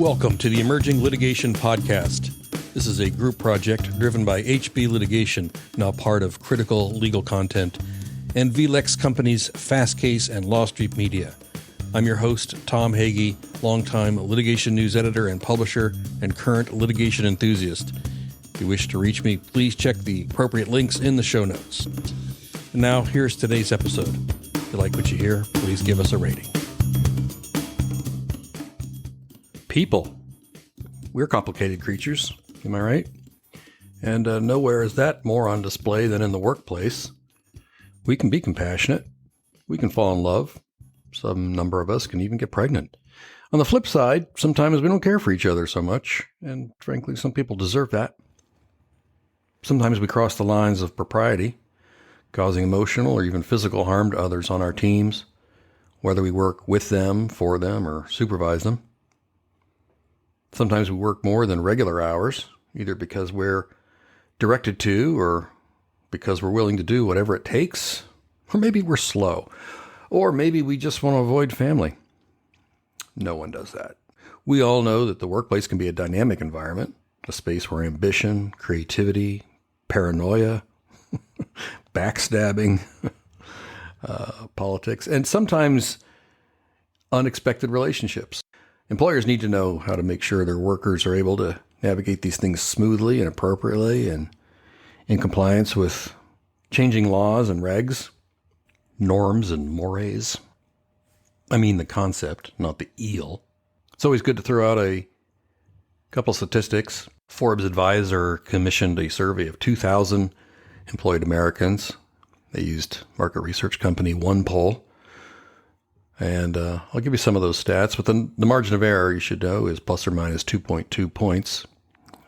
Welcome to the Emerging Litigation Podcast. This is a group project driven by HB Litigation, now part of Critical Legal Content, and VLEX Companies Fast Case and Law Street Media. I'm your host, Tom Hagee, longtime litigation news editor and publisher, and current litigation enthusiast. If you wish to reach me, please check the appropriate links in the show notes. And now, here's today's episode. If you like what you hear, please give us a rating. People. We're complicated creatures, am I right? And nowhere is that more on display than in the workplace. We can be compassionate. We can fall in love. Some number of us can even get pregnant. On the flip side, sometimes we don't care for each other so much, and frankly, some people deserve that. Sometimes we cross the lines of propriety, causing emotional or even physical harm to others on our teams, whether we work with them, for them, or supervise them. Sometimes we work more than regular hours, either because we're directed to or because we're willing to do whatever it takes, or maybe we're slow, or maybe we just want to avoid family. No one does that. We all know that the workplace can be a dynamic environment, a space where ambition, creativity, paranoia, backstabbing, politics, and sometimes unexpected relationships. Employers need to know how to make sure their workers are able to navigate these things smoothly and appropriately and in compliance with changing laws and regs, norms and mores. I mean the concept, not the eel. It's always good to throw out a couple statistics. Forbes Advisor commissioned a survey of 2,000 employed Americans. They used market research company OnePoll. And I'll give you some of those stats, but the margin of error, you should know, is plus or minus 2.2 points.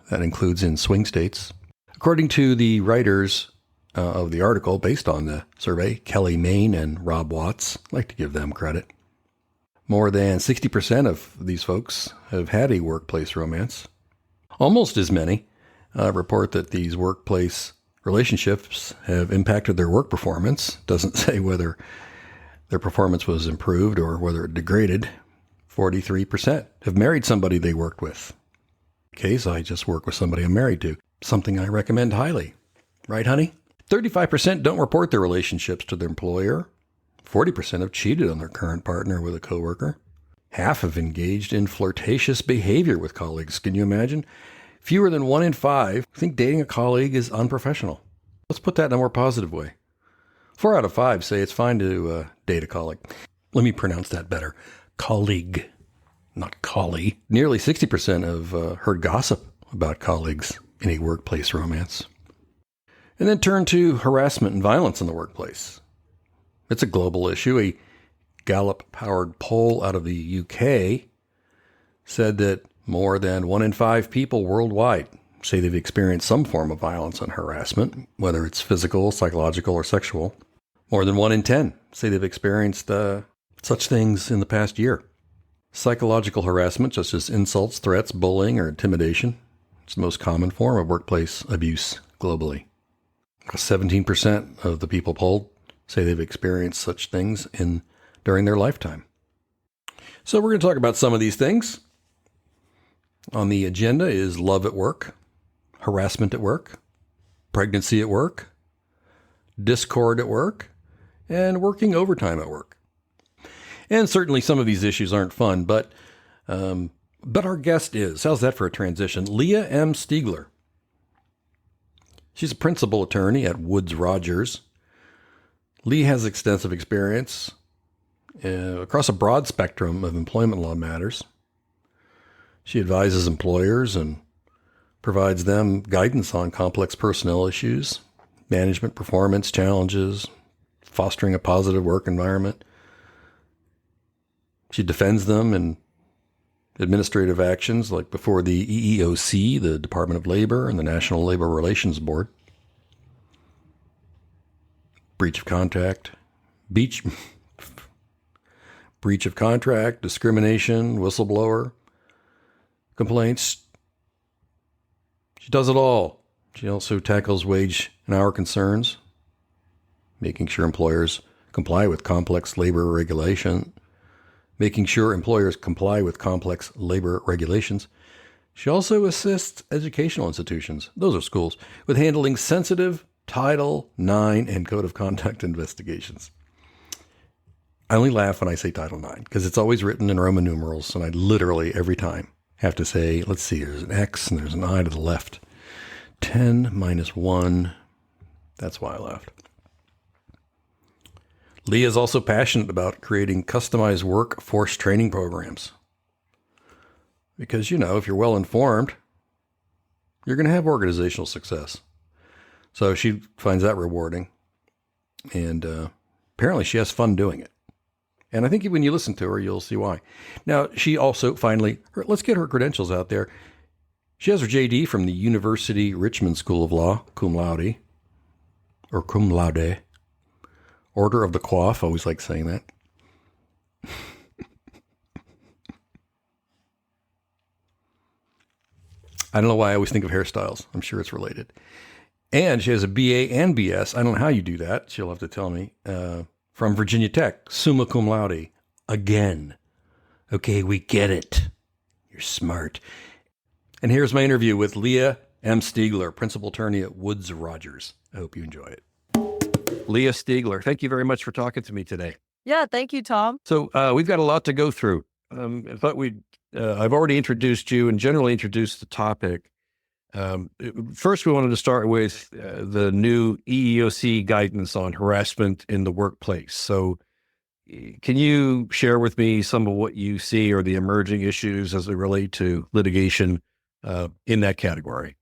That includes in swing states. According to the writers of the article based on the survey, Kelly Main and Rob Watts, I'd like to give them credit. More than 60% of these folks have had a workplace romance. Almost as many report that these workplace relationships have impacted their work performance. Doesn't say whether their performance was improved or whether it degraded. 43% have married somebody they worked with. In case I just work with somebody I'm married to. Something I recommend highly. Right, honey? 35% don't report their relationships to their employer. 40% have cheated on their current partner with a coworker. Half have engaged in flirtatious behavior with colleagues. Can you imagine? Fewer than 1 in 5 think dating a colleague is unprofessional. Let's put that in a more positive way. 4 out of 5 say it's fine to date a colleague. Let me pronounce that better. Colleague, not collie. Nearly 60% have heard gossip about colleagues in a workplace romance. And then turn to harassment and violence in the workplace. It's a global issue. A Gallup-powered poll out of the UK said that more than 1 in 5 people worldwide say they've experienced some form of violence and harassment, whether it's physical, psychological, or sexual. More than 1 in 10 say they've experienced such things in the past year. Psychological harassment, such as insults, threats, bullying, or intimidation, it's the most common form of workplace abuse globally. 17% of the people polled say they've experienced such things during their lifetime. So we're going to talk about some of these things. On the agenda is love at work, harassment at work, pregnancy at work, discord at work, and working overtime at work. And certainly some of these issues aren't fun, but our guest is. How's that for a transition? Leah M. Stiegler. She's a principal attorney at Woods Rogers. Lee has extensive experience across a broad spectrum of employment law matters. She advises employers and provides them guidance on complex personnel issues, management performance challenges, fostering a positive work environment. She defends them in administrative actions like before the EEOC, the Department of Labor, and the National Labor Relations Board. Breach of contract, discrimination, whistleblower, complaints. She does it all. She also tackles wage and hour concerns, making sure employers comply with complex labor regulation, making sure employers comply with complex labor regulations. She also assists educational institutions, those are schools, with handling sensitive Title IX and Code of Conduct investigations. I only laugh when I say Title IX because it's always written in Roman numerals, and I literally every time have to say, let's see, there's an X and there's an I to the left. 10 minus 1. That's why I laughed. Leah is also passionate about creating customized workforce training programs. Because, if you're well informed, you're going to have organizational success. So she finds that rewarding. And apparently she has fun doing it. And I think when you listen to her, you'll see why. Now, she also let's get her credentials out there. She has her JD from the University Richmond School of Law, cum laude, or cum laude. Order of the Coif, I always like saying that. I don't know why I always think of hairstyles. I'm sure it's related. And she has a BA and BS. I don't know how you do that. She'll have to tell me. From Virginia Tech, summa cum laude. Again. Okay, we get it. You're smart. And here's my interview with Leah M. Stiegler, principal attorney at Woods Rogers. I hope you enjoy it. Leah Stiegler, thank you very much for talking to me today. Yeah, thank you, Tom. So we've got a lot to go through. I thought I've already introduced you and generally introduced the topic. First, we wanted to start with the new EEOC guidance on harassment in the workplace. So can you share with me some of what you see or the emerging issues as they relate to litigation in that category?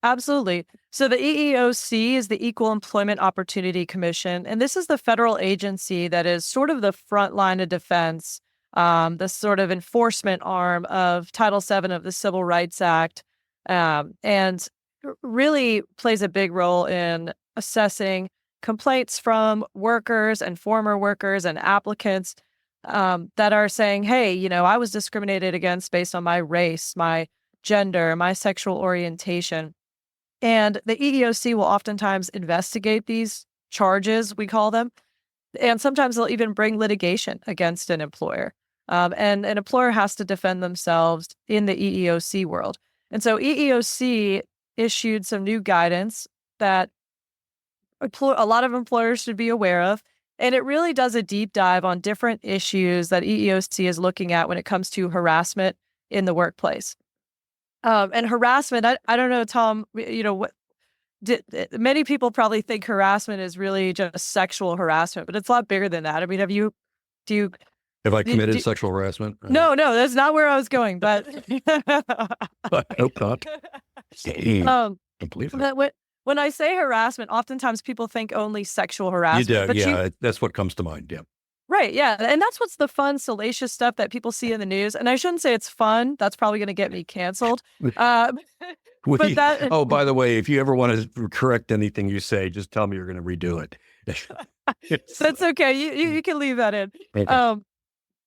Absolutely. So the EEOC is the Equal Employment Opportunity Commission, and this is the federal agency that is sort of the front line of defense, the sort of enforcement arm of Title VII of the Civil Rights Act, and really plays a big role in assessing complaints from workers and former workers and applicants that are saying, hey, I was discriminated against based on my race, my gender, my sexual orientation. And the EEOC will oftentimes investigate these charges, we call them, and sometimes they'll even bring litigation against an employer. And an employer has to defend themselves in the EEOC world. And so EEOC issued some new guidance that a lot of employers should be aware of. And it really does a deep dive on different issues that EEOC is looking at when it comes to harassment in the workplace. And harassment, I don't know, Tom, many people probably think harassment is really just sexual harassment, but it's a lot bigger than that. I mean, have I committed sexual harassment? No, that's not where I was going, but. I hope not. But when I say harassment, oftentimes people think only sexual harassment. You do, yeah, that's what comes to mind, yeah. Right, yeah. And that's what's the fun, salacious stuff that people see in the news. And I shouldn't say it's fun. That's probably going to get me canceled. By the way, if you ever want to correct anything you say, just tell me you're going to redo it. That's okay. You can leave that in. Okay.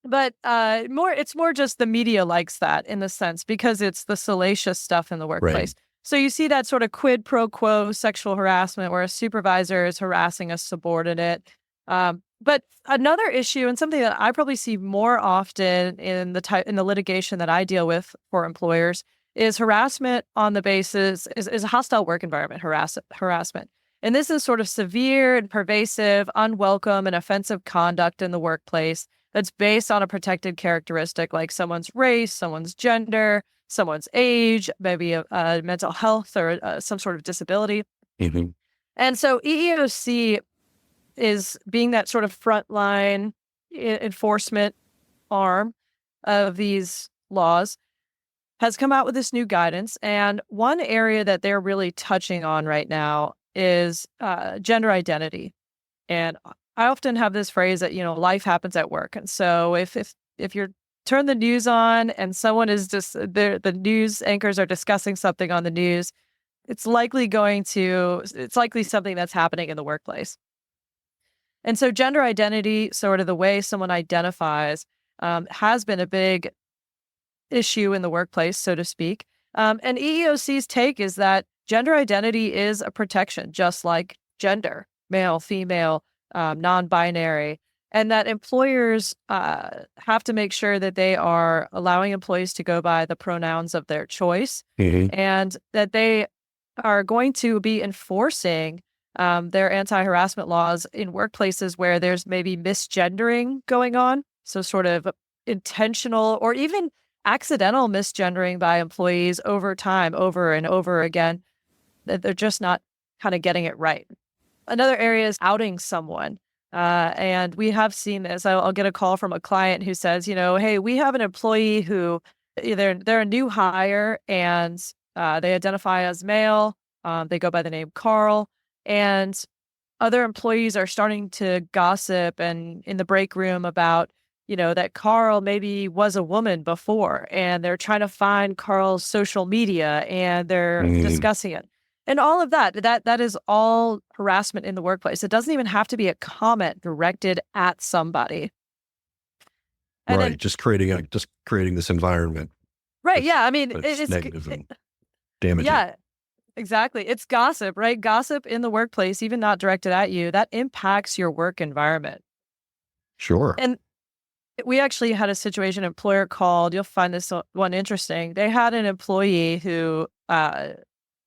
But it's more just the media likes that in the sense because it's the salacious stuff in the workplace. Right. So you see that sort of quid pro quo sexual harassment where a supervisor is harassing a subordinate. But another issue and something that I probably see more often in the litigation that I deal with for employers is harassment on the basis is a hostile work environment harassment. And this is sort of severe and pervasive, unwelcome and offensive conduct in the workplace that's based on a protected characteristic like someone's race, someone's gender, someone's age, maybe a mental health or some sort of disability. Mm-hmm. And so EEOC is being that sort of frontline enforcement arm of these laws, has come out with this new guidance. And one area that they're really touching on right now is gender identity. And I often have this phrase that, life happens at work. And so if you're turn the news on and someone is just the news anchors are discussing something on the news, it's likely something that's happening in the workplace. And so gender identity, sort of the way someone identifies, has been a big issue in the workplace, so to speak. And EEOC's take is that gender identity is a protection, just like gender, male, female, non-binary. and that employers have to make sure that they are allowing employees to go by the pronouns of their choice, and that they are going to be enforcing their anti-harassment laws in workplaces where there's maybe misgendering going on. So sort of intentional or even accidental misgendering by employees over time, over and over again, that they're just not kind of getting it right. Another area is outing someone. And we have seen this. I'll get a call from a client who says, hey, we have an employee who they're a new hire and they identify as male. They go by the name Carl, and other employees are starting to gossip and in the break room about, that Carl maybe was a woman before, and they're trying to find Carl's social media and they're discussing it. And all of that is all harassment in the workplace. It doesn't even have to be a comment directed at somebody. And right. Just creating this environment. Right. Yeah. I mean, it's negative and damaging. Yeah, exactly. It's gossip, right? Gossip in the workplace, even not directed at you, that impacts your work environment. Sure. And we actually had a situation, employer called, you'll find this one interesting. They had an employee who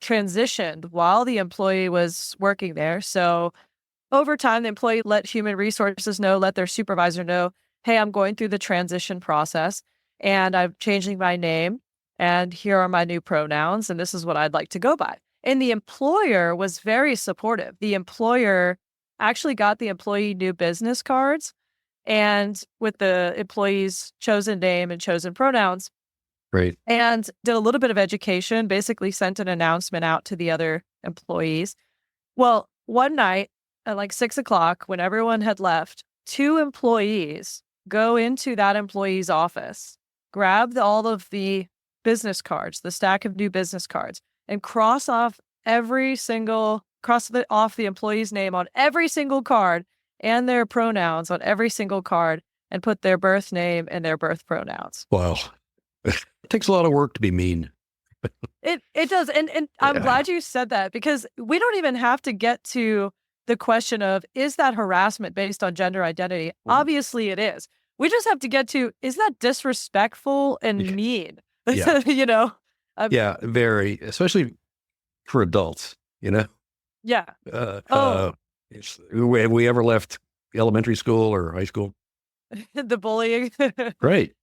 transitioned while the employee was working there. So over time, the employee let human resources know, let their supervisor know, hey, I'm going through the transition process and I'm changing my name and here are my new pronouns and this is what I'd like to go by. And the employer was very supportive. The employer actually got the employee new business cards and with the employee's chosen name and chosen pronouns. Great. And did a little bit of education, basically sent an announcement out to the other employees. Well, one night at like 6:00, when everyone had left, 2 employees go into that employee's office, grab all of the business cards, the stack of new business cards, and cross off the employee's name on every single card and their pronouns on every single card and put their birth name and their birth pronouns. Wow. It takes a lot of work to be mean. It does. And I'm glad you said that, because we don't even have to get to the question of, is that harassment based on gender identity? Obviously it is. We just have to get to, is that disrespectful and mean? Yeah. Yeah, very, especially for adults, Yeah. Have we ever left elementary school or high school? The bullying. Right.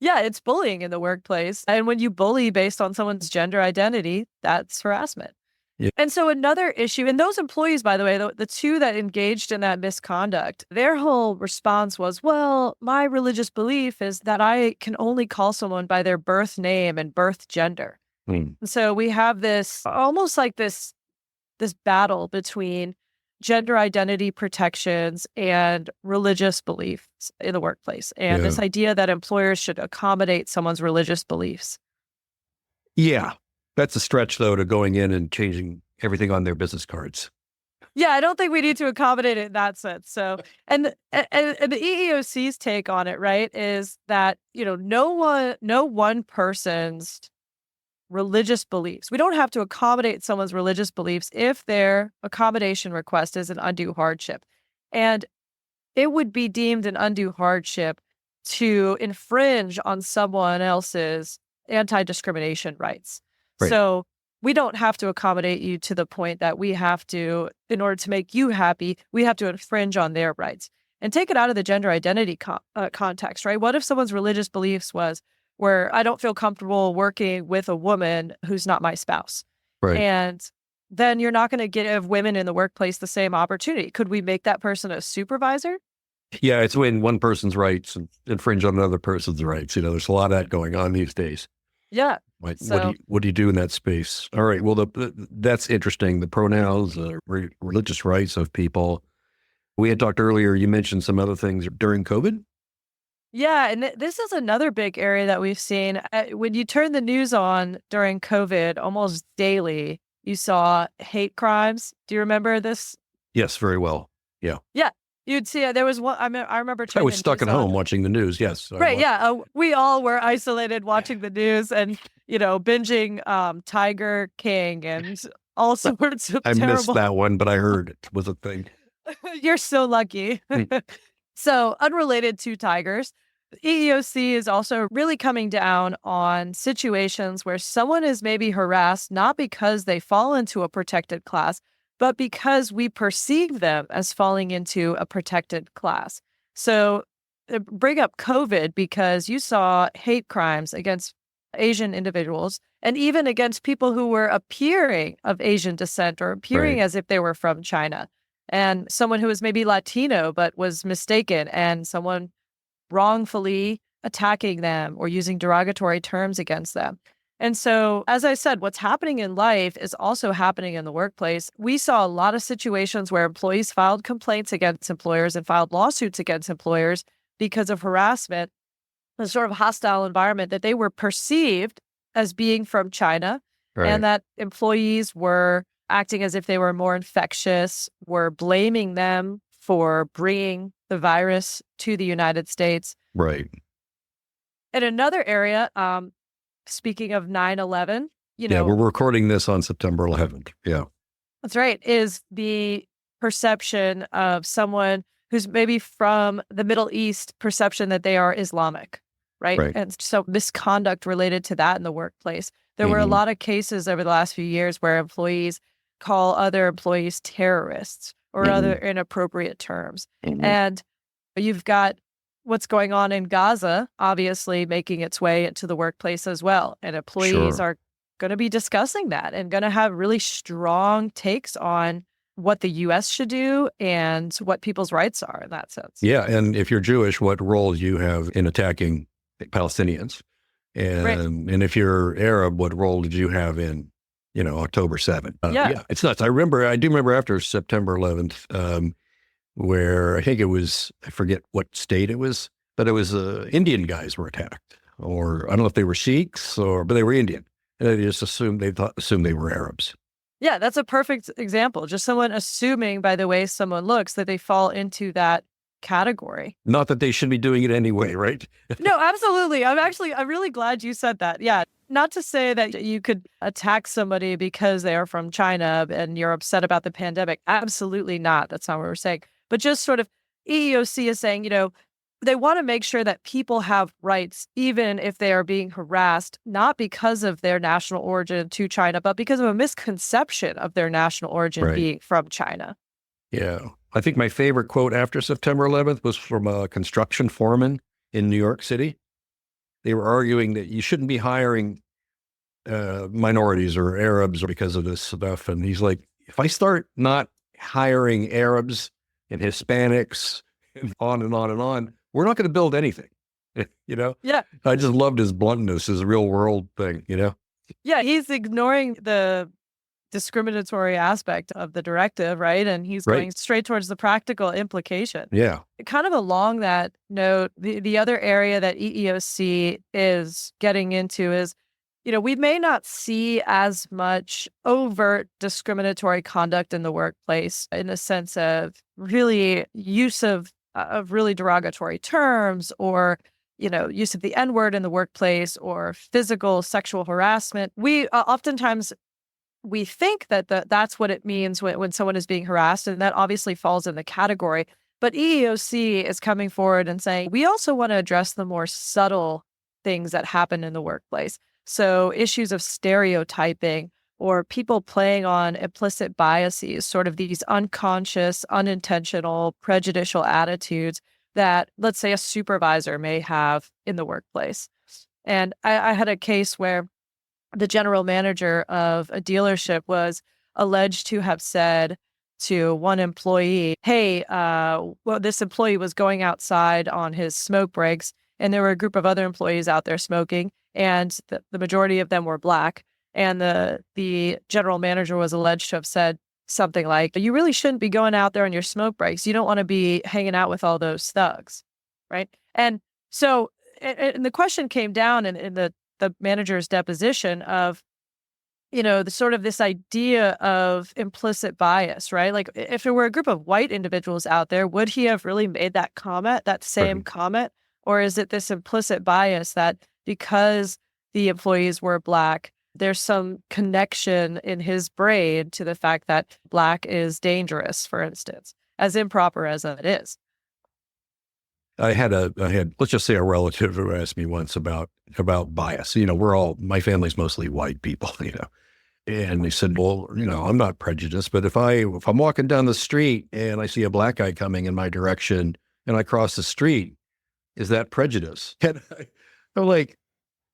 Yeah, it's bullying in the workplace. And when you bully based on someone's gender identity, that's harassment. Yeah. And so another issue, and those employees, by the way, the 2 that engaged in that misconduct, their whole response was, well, my religious belief is that I can only call someone by their birth name and birth gender. And so we have this almost like this battle between gender identity protections and religious beliefs in the workplace. And this idea that employers should accommodate someone's religious beliefs. Yeah. That's a stretch, though, to going in and changing everything on their business cards. Yeah, I don't think we need to accommodate it in that sense. So, and the EEOC's take on it, right, is that, no one person's religious beliefs. We don't have to accommodate someone's religious beliefs if their accommodation request is an undue hardship. And it would be deemed an undue hardship to infringe on someone else's anti-discrimination rights. Right. So we don't have to accommodate you to the point that we have to, in order to make you happy, we have to infringe on their rights. And take it out of the gender identity context, right? What if someone's religious beliefs was, where I don't feel comfortable working with a woman who's not my spouse. Right. And then you're not going to give women in the workplace the same opportunity. Could we make that person a supervisor? Yeah, it's when one person's rights infringe on another person's rights. There's a lot of that going on these days. Yeah. Right. So, what do you do in that space? All right. Well, that's interesting. The pronouns, religious rights of people. We had talked earlier, you mentioned some other things during COVID. Yeah, and this is another big area that we've seen. When you turn the news on during COVID, almost daily, you saw hate crimes. Do you remember this? Yes, very well. Yeah. Yeah, you'd see there was one. I remember. I was stuck at home watching the news. Yes. Right. Yeah. We all were isolated watching the news and binging Tiger King and all sorts of. I missed that one, but I heard it was a thing. You're so lucky. So, unrelated to tigers, the EEOC is also really coming down on situations where someone is maybe harassed not because they fall into a protected class, but because we perceive them as falling into a protected class. So, bring up COVID because you saw hate crimes against Asian individuals and even against people who were appearing of Asian descent or appearing Right. as if they were from China. And someone who was maybe Latino but was mistaken, and someone wrongfully attacking them or using derogatory terms against them. And so, as I said, what's happening in life is also happening in the workplace. We saw a lot of situations where employees filed complaints against employers and filed lawsuits against employers because of harassment, a sort of hostile environment that they were perceived as being from China, and Right. that employees were acting as if they were more infectious, were blaming them for bringing the virus to the United States. Right. In another area, speaking of 9/11, Yeah, we're recording this on September 11th. Yeah. that's right, is the perception of someone who's maybe from the Middle East, perception that they are Islamic, right? Right. And so misconduct related to that in the workplace. There were a Hmm. lot of cases over the last few years where employees call other employees terrorists or other Hmm. inappropriate terms. Hmm. And you've got what's going on in Gaza, obviously making its way into the workplace as well. And employees Sure. are going to be discussing that and going to have really strong takes on what the US should do and what people's rights are in that sense. Yeah. And if you're Jewish, what role do you have in attacking Palestinians? Right. And if you're Arab, what role did you have in, October 7th? Yeah. Yeah, it's nuts. I do remember after September 11th, where I think it was, I forget what state it was, but it was Indian guys were attacked, or I don't know if they were Sheiks but they were Indian. And they just assumed they were Arabs. Yeah. That's a perfect example. Just someone assuming by the way someone looks that they fall into that category. Not that they should be doing it anyway, right? No, absolutely. I'm really glad you said that. Yeah. Not to say that you could attack somebody because they are from China and you're upset about the pandemic. Absolutely not. That's not what we're saying. But just sort of EEOC is saying, they want to make sure that people have rights, even if they are being harassed, not because of their national origin to China, but because of a misconception of their national origin Right. being from China. Yeah. I think my favorite quote after September 11th was from a construction foreman in New York City. They were arguing that you shouldn't be hiring minorities or Arabs because of this stuff. And he's like, if I start not hiring Arabs and Hispanics and on and on and on, we're not going to build anything. you know, Yeah. I just loved his bluntness, his real world thing. Yeah. He's ignoring the discriminatory aspect of the directive, right? And he's Right. going straight towards the practical implication. Yeah. Kind of along that note, the other area that EEOC is getting into is, we may not see as much overt discriminatory conduct in the workplace in the sense of really use of really derogatory terms or use of the N word in the workplace or physical sexual harassment. We oftentimes we think that that's what it means when someone is being harassed, and that obviously falls in the category. But EEOC is coming forward and saying, we also want to address the more subtle things that happen in the workplace. So issues of stereotyping or people playing on implicit biases, sort of these unconscious, unintentional, prejudicial attitudes that, let's say, a supervisor may have in the workplace. And I had a case where the general manager of a dealership was alleged to have said to one employee, hey, well, this employee was going outside on his smoke breaks, and there were a group of other employees out there smoking, and the majority of them were Black. And the general manager was alleged to have said something like, you really shouldn't be going out there on your smoke breaks. You don't want to be hanging out with all those thugs, right? And so, and the question came down in the manager's deposition of, the sort of this idea of implicit bias, right? Like if there were a group of white individuals out there, would he have really made that comment, that same Right. comment? Or is it this implicit bias that because the employees were Black, there's some connection in his brain to the fact that Black is dangerous, for instance, as improper as it is? let's just say a relative who asked me once about bias. My family's mostly white people, and they said, well, I'm not prejudiced, but if I'm walking down the street and I see a black guy coming in my direction and I cross the street, is that prejudice? And I'm like,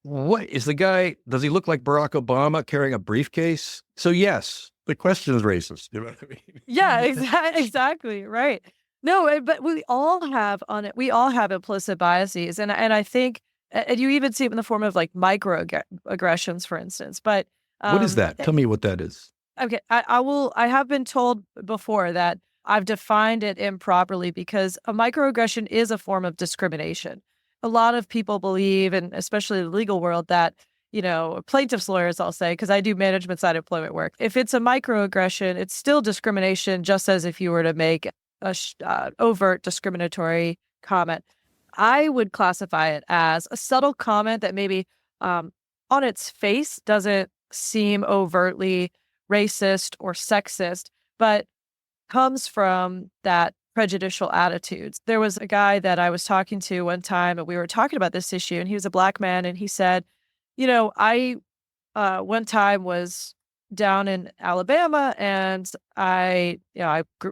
what is the guy? Does he look like Barack Obama carrying a briefcase? So yes, the question is racist. You know what I mean? Yeah, exactly. Right. No, but we all have we all have implicit biases. And I think, and you even see it in the form of like microaggressions, for instance. But What is that? Tell me what that is. okay, I have been told before that I've defined it improperly because a microaggression is a form of discrimination. A lot of people believe, and especially the legal world, that, plaintiffs' lawyers, I'll say, because I do management side employment work. If it's a microaggression, it's still discrimination, just as if you were to make a overt discriminatory comment. I would classify it as a subtle comment that maybe on its face doesn't seem overtly racist or sexist, but comes from that prejudicial attitudes. There was a guy that I was talking to one time, and we were talking about this issue, and he was a black man, and he said, I one time was down in Alabama, and I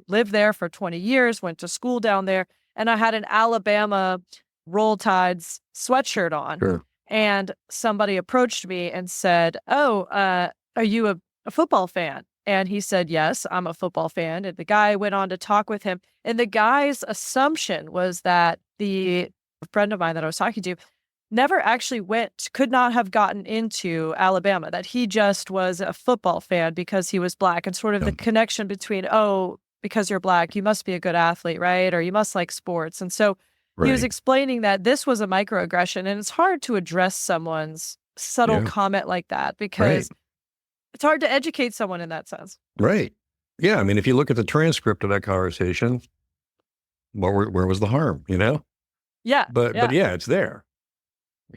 lived there for 20 years, went to school down there, and I had an Alabama Roll Tides sweatshirt on. Sure. And somebody approached me and said, "Oh, are you a football fan?" And he said, "Yes, I'm a football fan." And the guy went on to talk with him. And the guy's assumption was that the friend of mine that I was talking to never actually could not have gotten into Alabama, that he just was a football fan because he was black, and sort of the connection between, oh, because you're black, you must be a good athlete, right? Or you must like sports. And so he was explaining that this was a microaggression, and it's hard to address someone's subtle comment like that because it's hard to educate someone in that sense. Right. Yeah. I mean, if you look at the transcript of that conversation, where was the harm, Yeah. But yeah, it's there.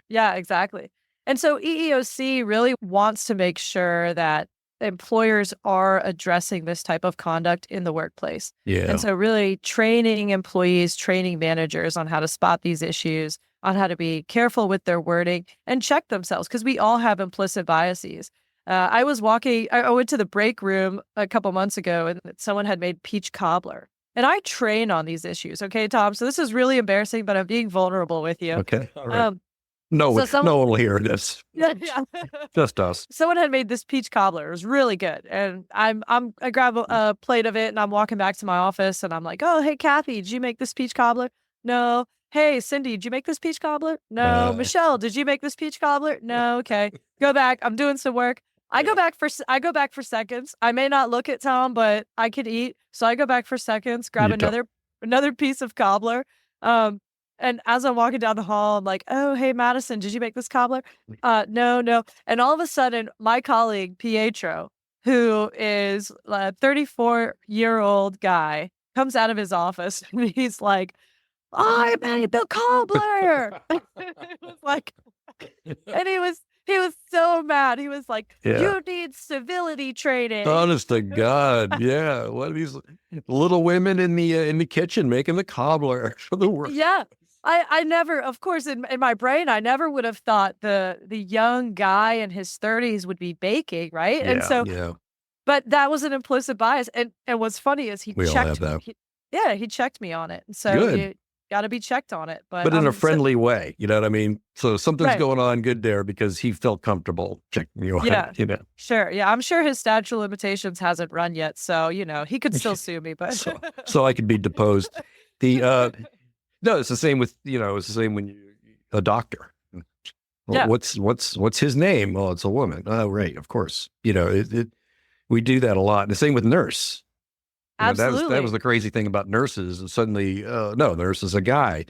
Yeah, exactly. And so EEOC really wants to make sure that employers are addressing this type of conduct in the workplace. Yeah. And so really training employees, training managers on how to spot these issues, on how to be careful with their wording and check themselves, because we all have implicit biases. I went to the break room a couple months ago, and someone had made peach cobbler. And I train on these issues. Okay, Tom. So this is really embarrassing, but I'm being vulnerable with you. Okay. All right. No one will hear this. Yeah. Just us. Someone had made this peach cobbler. It was really good. And I grab a plate of it, and I'm walking back to my office, and I'm like, "Oh, hey, Kathy, did you make this peach cobbler?" "No." "Hey, Cindy, did you make this peach cobbler?" "No." "Michelle, did you make this peach cobbler?" "No." "Okay." Go back. I'm doing some work. I go back for seconds. I may not look at Tom, but I can eat. So I go back for seconds, grab another piece of cobbler. And as I'm walking down the hall, I'm like, "Oh, hey, Madison, did you make this cobbler?" No. And all of a sudden, my colleague, Pietro, who is a 34-year-old guy, comes out of his office, and he's like, "I made the cobbler." It was like, and he was so mad. He was like, "You need civility training." Honest to God. Yeah. What are these little women in the kitchen making the cobbler for the work? Yeah. I never, of course, in my brain, I never would have thought the young guy in his 30s would be baking, right? And so, but that was an implicit bias. And what's funny is he checked me on it. And so you got to be checked on it. But in a friendly way, you know what I mean? So something's going on good there because he felt comfortable checking you on it, Sure. Yeah. I'm sure his statute of limitations hasn't run yet. So, he could still sue me, but so I could be deposed. No, it's the same with, it's the same when you, a doctor. Well, what's his name? Well, it's a woman. Oh, right. Of course. We do that a lot. And the same with nurse. Absolutely. That was the crazy thing about nurses. And suddenly, no, nurse is a guy.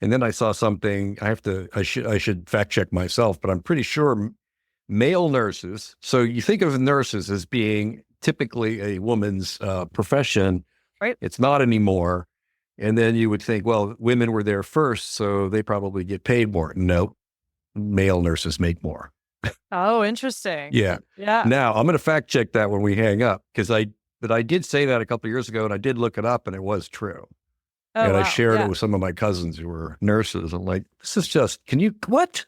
And then I saw something, I should fact check myself, but I'm pretty sure male nurses. So you think of nurses as being typically a woman's profession. Right. It's not anymore. And then you would think, well, women were there first, so they probably get paid more. No, male nurses make more. Oh, interesting. Yeah. Now I'm going to fact check that when we hang up, but I did say that a couple of years ago, and I did look it up, and it was true. Oh, And I wow. shared it Yeah. with some of my cousins who were nurses. I'm like, this is just, can you, what?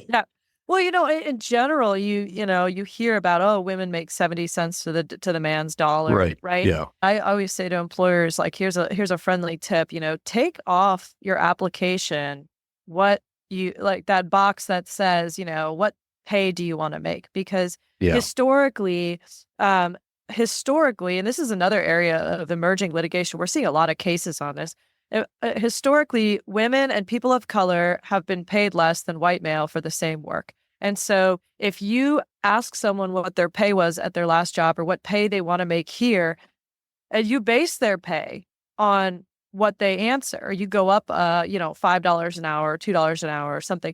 Yeah. Well, in general, you hear about, oh, women make 70 cents to the man's dollar, Right. right? Yeah. I always say to employers, like, here's a friendly tip, take off your application what you like that box that says, what pay do you want to make? Because Yeah. historically, um, historically, and this is another area of emerging litigation, we're seeing a lot of cases on this. Historically, women and people of color have been paid less than white male for the same work. And so if you ask someone what their pay was at their last job or what pay they want to make here, and you base their pay on what they answer, or you go up, $5 an hour, $2 an hour or something,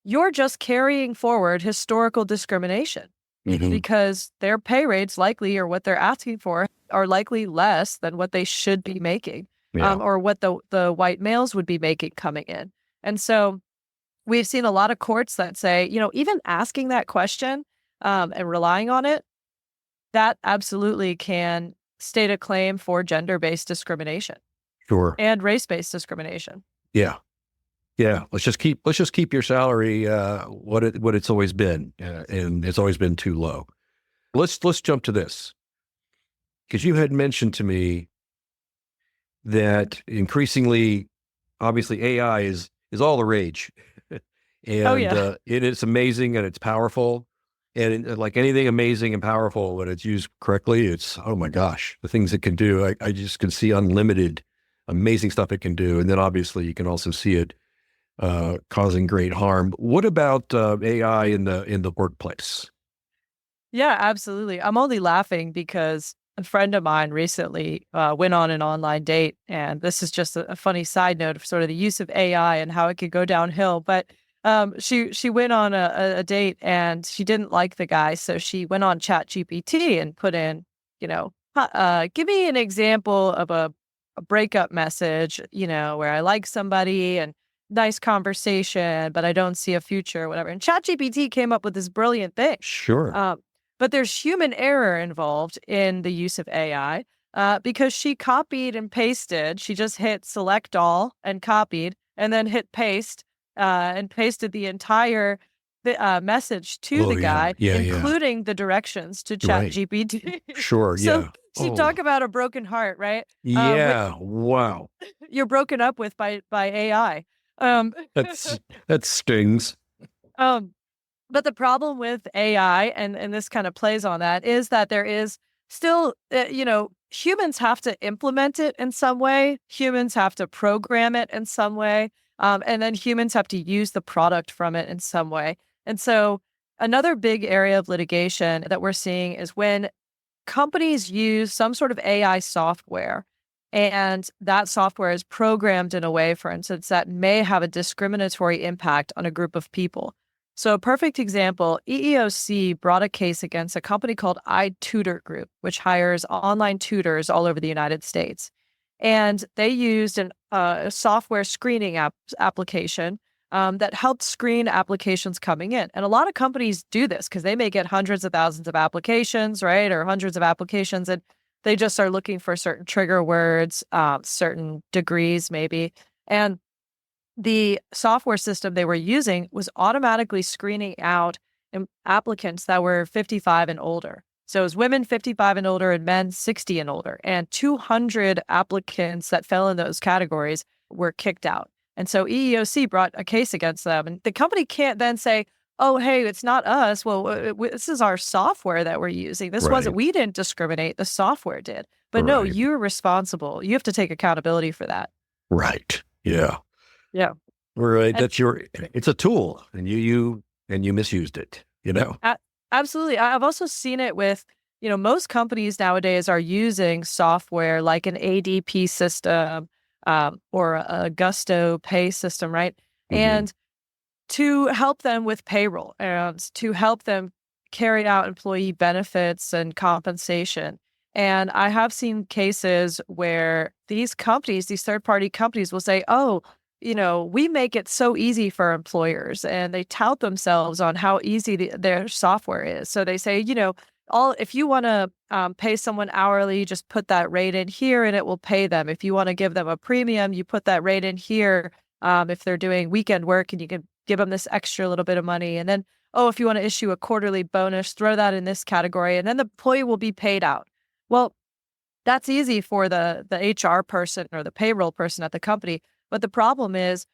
you're just carrying forward historical discrimination Hmm. because their pay rates likely or what they're asking for are likely less than what they should be making, Yeah. or what the white males would be making coming in. And so we've seen a lot of courts that say, even asking that question, and relying on it, that absolutely can state a claim for gender-based discrimination Sure. and race-based discrimination. Yeah. Yeah. Let's just keep your salary, what it's always been. And it's always been too low. Let's jump to this, because you had mentioned to me that increasingly, obviously, AI is all the rage, Oh, and yeah. it is amazing and it's powerful, and like anything amazing and powerful, when it's used correctly, it's, oh my gosh, the things it can do. I just can see unlimited, amazing stuff it can do, and then obviously you can also see it causing great harm. What about AI in the workplace? Yeah, absolutely. I'm only laughing because a friend of mine recently went on an online date, and this is just a funny side note of sort of the use of AI and how it could go downhill. But she went on a date and she didn't like the guy, so she went on Chat GPT and put in, give me an example of a breakup message, where I like somebody and nice conversation, but I don't see a future, whatever. And Chat GPT came up with this brilliant thing. Sure. Um, but there's human error involved in the use of AI, because she copied and pasted. She just hit select all and copied, and then hit paste, and pasted the entire message to Oh the yeah. guy, Yeah. Yeah. including the directions to You're Chat right. GPT. Sure. So Yeah. you talk Oh. about a broken heart, right? Yeah. Wow. You're broken up with by AI. Um, That's that stings. um, But the problem with AI, and this kind of plays on that, is that there is still, humans have to implement it in some way. Humans have to program it in some way. And then humans have to use the product from it in some way. And so another big area of litigation that we're seeing is when companies use some sort of AI software, and that software is programmed in a way, for instance, that may have a discriminatory impact on a group of people. So, a perfect example, EEOC brought a case against a company called iTutor Group, which hires online tutors all over the United States. And they used a software screening application, that helped screen applications coming in. And a lot of companies do this because they may get hundreds of thousands of applications, right? Or hundreds of applications. And they just are looking for certain trigger words, certain degrees, maybe. And the software system they were using was automatically screening out applicants that were 55 and older. So it was women 55 and older and men 60 and older. And 200 applicants that fell in those categories were kicked out. And so EEOC brought a case against them. And the company can't then say, oh, hey, it's not us. Well, this is our software that we're using. This Right. wasn't, we didn't discriminate. The software did. But no, Right. you're responsible. You have to take accountability for that. Right. Yeah. Yeah. Right. And It's a tool, and you misused it, you know? absolutely. I've also seen it with, most companies nowadays are using software like an ADP system, or a Gusto pay system, right? Hmm. And to help them with payroll and to help them carry out employee benefits and compensation. And I have seen cases where these companies, these third party companies will say, oh, we make it so easy for employers, and they tout themselves on how easy their software is. So they say, if you want to pay someone hourly, just put that rate in here and it will pay them. If you want to give them a premium, you put that rate in here. If they're doing weekend work, and you can give them this extra little bit of money. And then, oh, if you want to issue a quarterly bonus, throw that in this category, and then the employee will be paid out. Well, that's easy for the HR person or the payroll person at the company. But the problem is,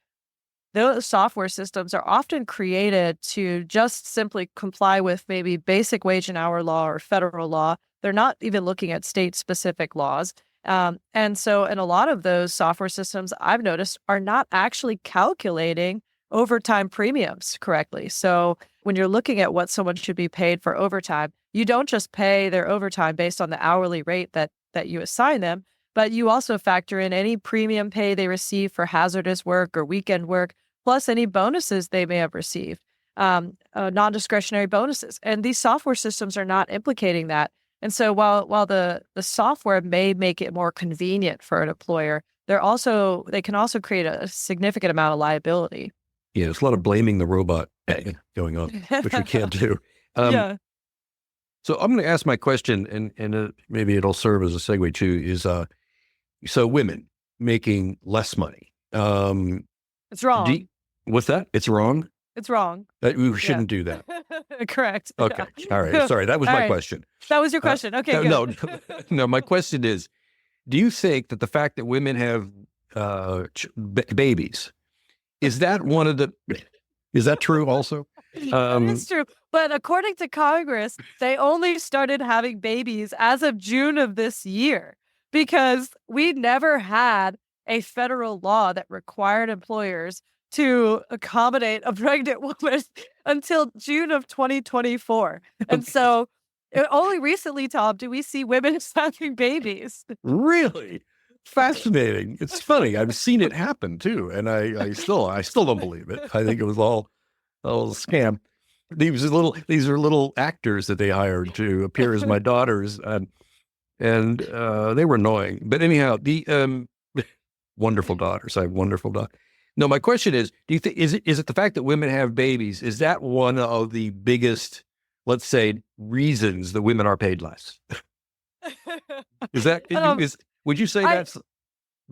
those software systems are often created to just simply comply with maybe basic wage and hour law or federal law. They're not even looking at state-specific laws. And so in a lot of those software systems, I've noticed, are not actually calculating overtime premiums correctly. So when you're looking at what someone should be paid for overtime, you don't just pay their overtime based on the hourly rate that you assign them, but you also factor in any premium pay they receive for hazardous work or weekend work, plus any bonuses they may have received, non-discretionary bonuses. And these software systems are not implicating that. And so while the software may make it more convenient for an employer, they can also create a significant amount of liability. Yeah, there's a lot of blaming the robot going on, which we can't do. Yeah. So I'm going to ask my question, and maybe it'll serve as a segue too, is so women making less money. It's wrong. What's that? It's wrong? It's wrong. We shouldn't do that. Correct. Okay. All right. Sorry. That was my question. That was your question. Okay, no, good. no, my question is, do you think that the fact that women have babies, is that true also? It's true. But according to Congress, they only started having babies as of June of this year, because we never had a federal law that required employers to accommodate a pregnant woman until June of 2024. And so only recently, Tom, do we see women having babies. Really? Fascinating. It's funny. I've seen it happen too. And I still don't believe it. I think it was all a scam. These are little actors that they hired to appear as my daughters, and they were annoying. But anyhow, the wonderful daughters. I have wonderful daughters. No, my question is: do you think is it the fact that women have babies? Is that one of the biggest, let's say, reasons that women are paid less? Is that would you say that's?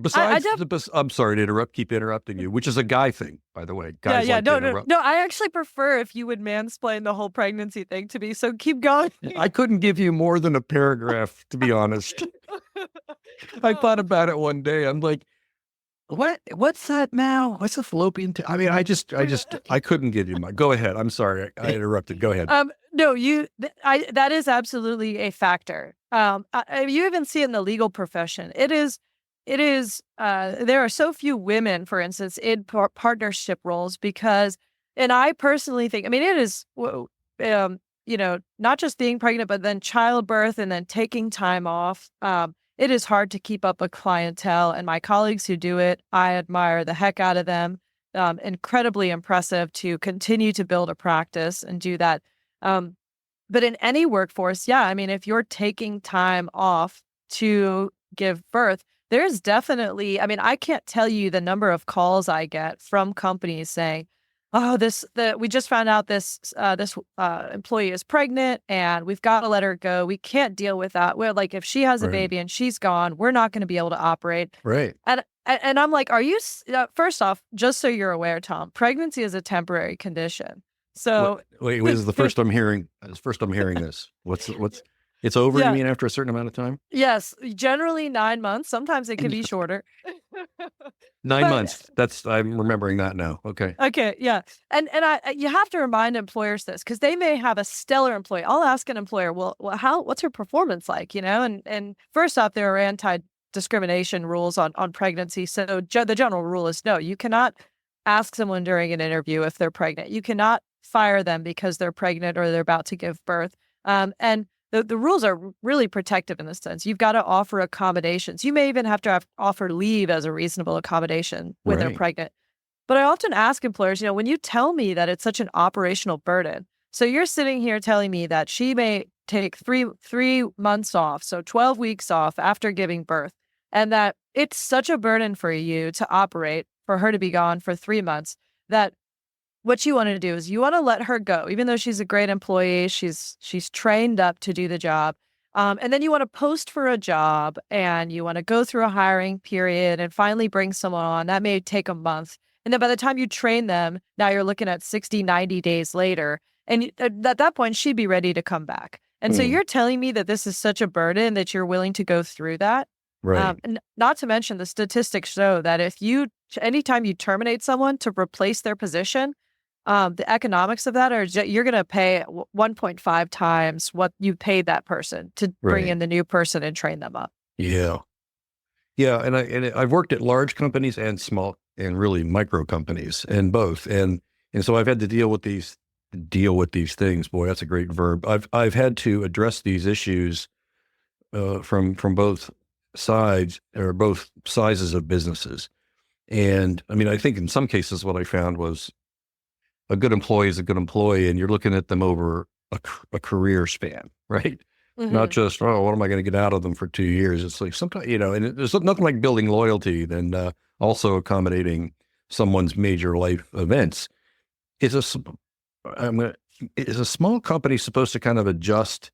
Besides, I'm sorry to interrupt. Keep interrupting you, which is a guy thing, by the way. Guys no. I actually prefer if you would mansplain the whole pregnancy thing to me. So keep going. I couldn't give you more than a paragraph, to be honest. I thought about it one day. I'm like, what's that now? What's a fallopian tube? I mean, I couldn't give you my. Go ahead. I'm sorry, I interrupted. Go ahead. No, that is absolutely a factor. You even see it in the legal profession. It is, there are so few women, for instance, in partnership roles because, and I personally think, I mean, it is, not just being pregnant, but then childbirth and then taking time off. It is hard to keep up a clientele, and my colleagues who do it, I admire the heck out of them. Incredibly impressive to continue to build a practice and do that. But in any workforce, yeah, I mean, if you're taking time off to give birth, there's definitely, I mean, I can't tell you the number of calls I get from companies saying, oh, we just found out this employee is pregnant and we've got to let her go. We can't deal with that. We're like, if she has a baby and she's gone, we're not going to be able to operate. Right. And I'm like, are you, first off, just so you're aware, Tom, pregnancy is a temporary condition. So wait, this is the first I'm hearing. This. What's it's over? Yeah. You mean after a certain amount of time? Yes, generally 9 months. Sometimes it can be shorter. 9 months. I'm remembering that now. Okay. Okay. Yeah. And you have to remind employers this because they may have a stellar employee. I'll ask an employer, well, what's her performance like? And first off, there are anti-discrimination rules on pregnancy. So the general rule is no, you cannot ask someone during an interview if they're pregnant. You cannot fire them because they're pregnant or they're about to give birth. And the rules are really protective in this sense. You've got to offer accommodations. You may even have to offer leave as a reasonable accommodation when they're pregnant. But I often ask employers, when you tell me that it's such an operational burden, so you're sitting here telling me that she may take three months off, so 12 weeks off after giving birth, and that it's such a burden for you to operate, for her to be gone for 3 months, that what you want to do is you want to let her go, even though she's a great employee. She's trained up to do the job. And then you want to post for a job and you want to go through a hiring period and finally bring someone on. That may take a month. And then by the time you train them, now you're looking at 60, 90 days later. And at that point, she'd be ready to come back. And so you're telling me that this is such a burden that you're willing to go through that. Right. Not to mention the statistics show that anytime you terminate someone to replace their position, the economics of that are you're going to pay 1.5 times what you paid that person to bring in the new person and train them up. Yeah. Yeah. And I've worked at large companies and small and really micro companies and both. And so I've had to deal with these things. Boy, that's a great verb. I've had to address these issues from both sides or both sizes of businesses. And I mean, I think in some cases what I found was a good employee is a good employee, and you're looking at them over a career span, right? Not just, oh, what am I going to get out of them for 2 years? It's like sometimes, and there's nothing like building loyalty than also accommodating someone's major life events. Is a small company supposed to kind of adjust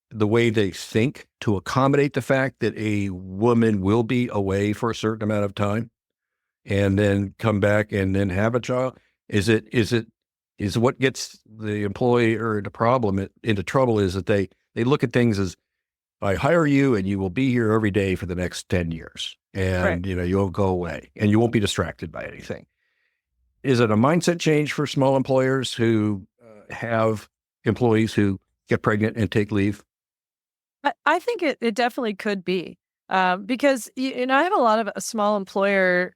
the way they think to accommodate the fact that a woman will be away for a certain amount of time and then come back and then have a child? Is what gets the employee or the problem into trouble is that they look at things as, I hire you and you will be here every day for the next 10 years and you won't go away and you won't be distracted by anything. Is it a mindset change for small employers who have employees who get pregnant and take leave? I think it definitely could be. Because I have a lot of small employer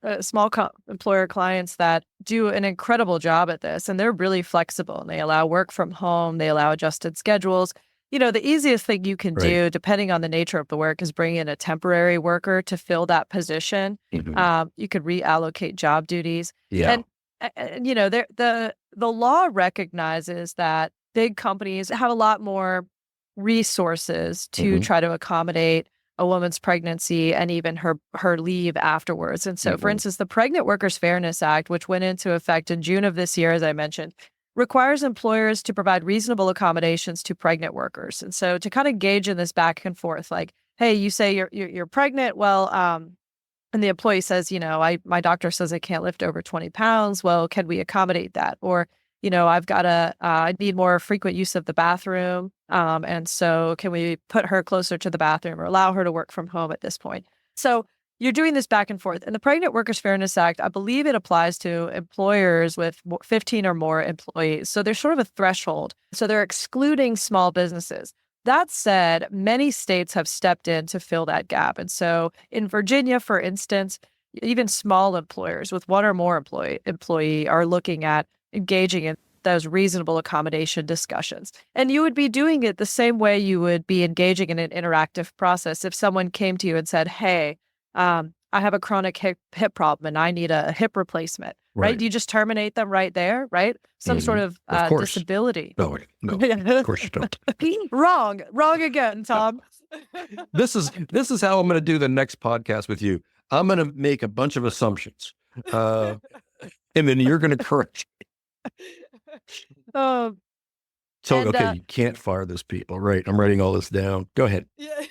clients that do an incredible job at this, and they're really flexible and they allow work from home, they allow adjusted schedules. The easiest thing you can do, depending on the nature of the work, is bring in a temporary worker to fill that position. You could reallocate job duties. Yeah. And the law recognizes that big companies have a lot more resources to try to accommodate a woman's pregnancy and even her leave afterwards. And so, for instance, the Pregnant Workers Fairness Act, which went into effect in June of this year, as I mentioned, requires employers to provide reasonable accommodations to pregnant workers. And so to kind of gauge in this back and forth, like, hey, you say you're pregnant, well, and the employee says, my doctor says I can't lift over 20 pounds. Well, can we accommodate that? Or, I need more frequent use of the bathroom. And so can we put her closer to the bathroom or allow her to work from home at this point? So you're doing this back and forth. And the Pregnant Workers Fairness Act, I believe it applies to employers with 15 or more employees. So there's sort of a threshold. So they're excluding small businesses. That said, many states have stepped in to fill that gap. And so in Virginia, for instance, even small employers with one or more employee are looking at engaging in those reasonable accommodation discussions. And you would be doing it the same way you would be engaging in an interactive process if someone came to you and said, hey, I have a chronic hip problem and I need a hip replacement, right? You just terminate them right there, right? Some sort of disability. No, of course you don't. Wrong again, Tom. This is how I'm going to do the next podcast with you. I'm going to make a bunch of assumptions, and then you're going to correct me. So, you can't fire those people, right? I'm writing all this down. Go ahead. Yeah.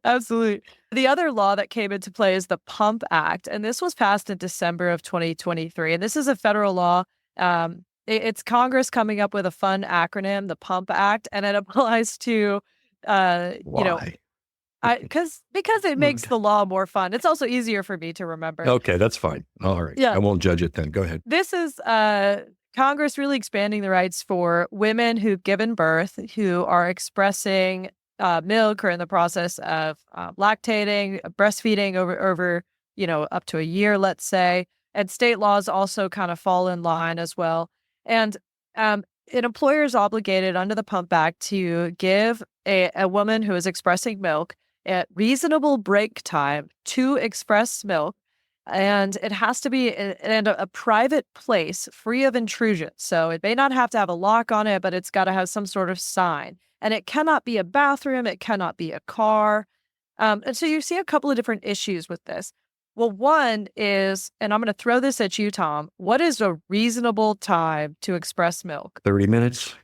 Absolutely. The other law that came into play is the Pump Act, and this was passed in December of 2023. And this is a federal law. It's Congress coming up with a fun acronym, the Pump Act, and it applies to, Why? because it makes the law more fun. It's also easier for me to remember. Okay, that's fine. All right. Yeah. I won't judge it then. Go ahead. This is Congress really expanding the rights for women who've given birth, who are expressing milk or in the process of lactating, breastfeeding over up to a year, let's say. And state laws also kind of fall in line as well. And an employer is obligated under the Pump Act to give a woman who is expressing milk a reasonable break time to express milk. And it has to be in a private place free of intrusion. So it may not have to have a lock on it, but it's got to have some sort of sign. And it cannot be a bathroom. It cannot be a car. And so you see a couple of different issues with this. Well, one is, and I'm going to throw this at you, Tom. What is a reasonable time to express milk? 30 minutes.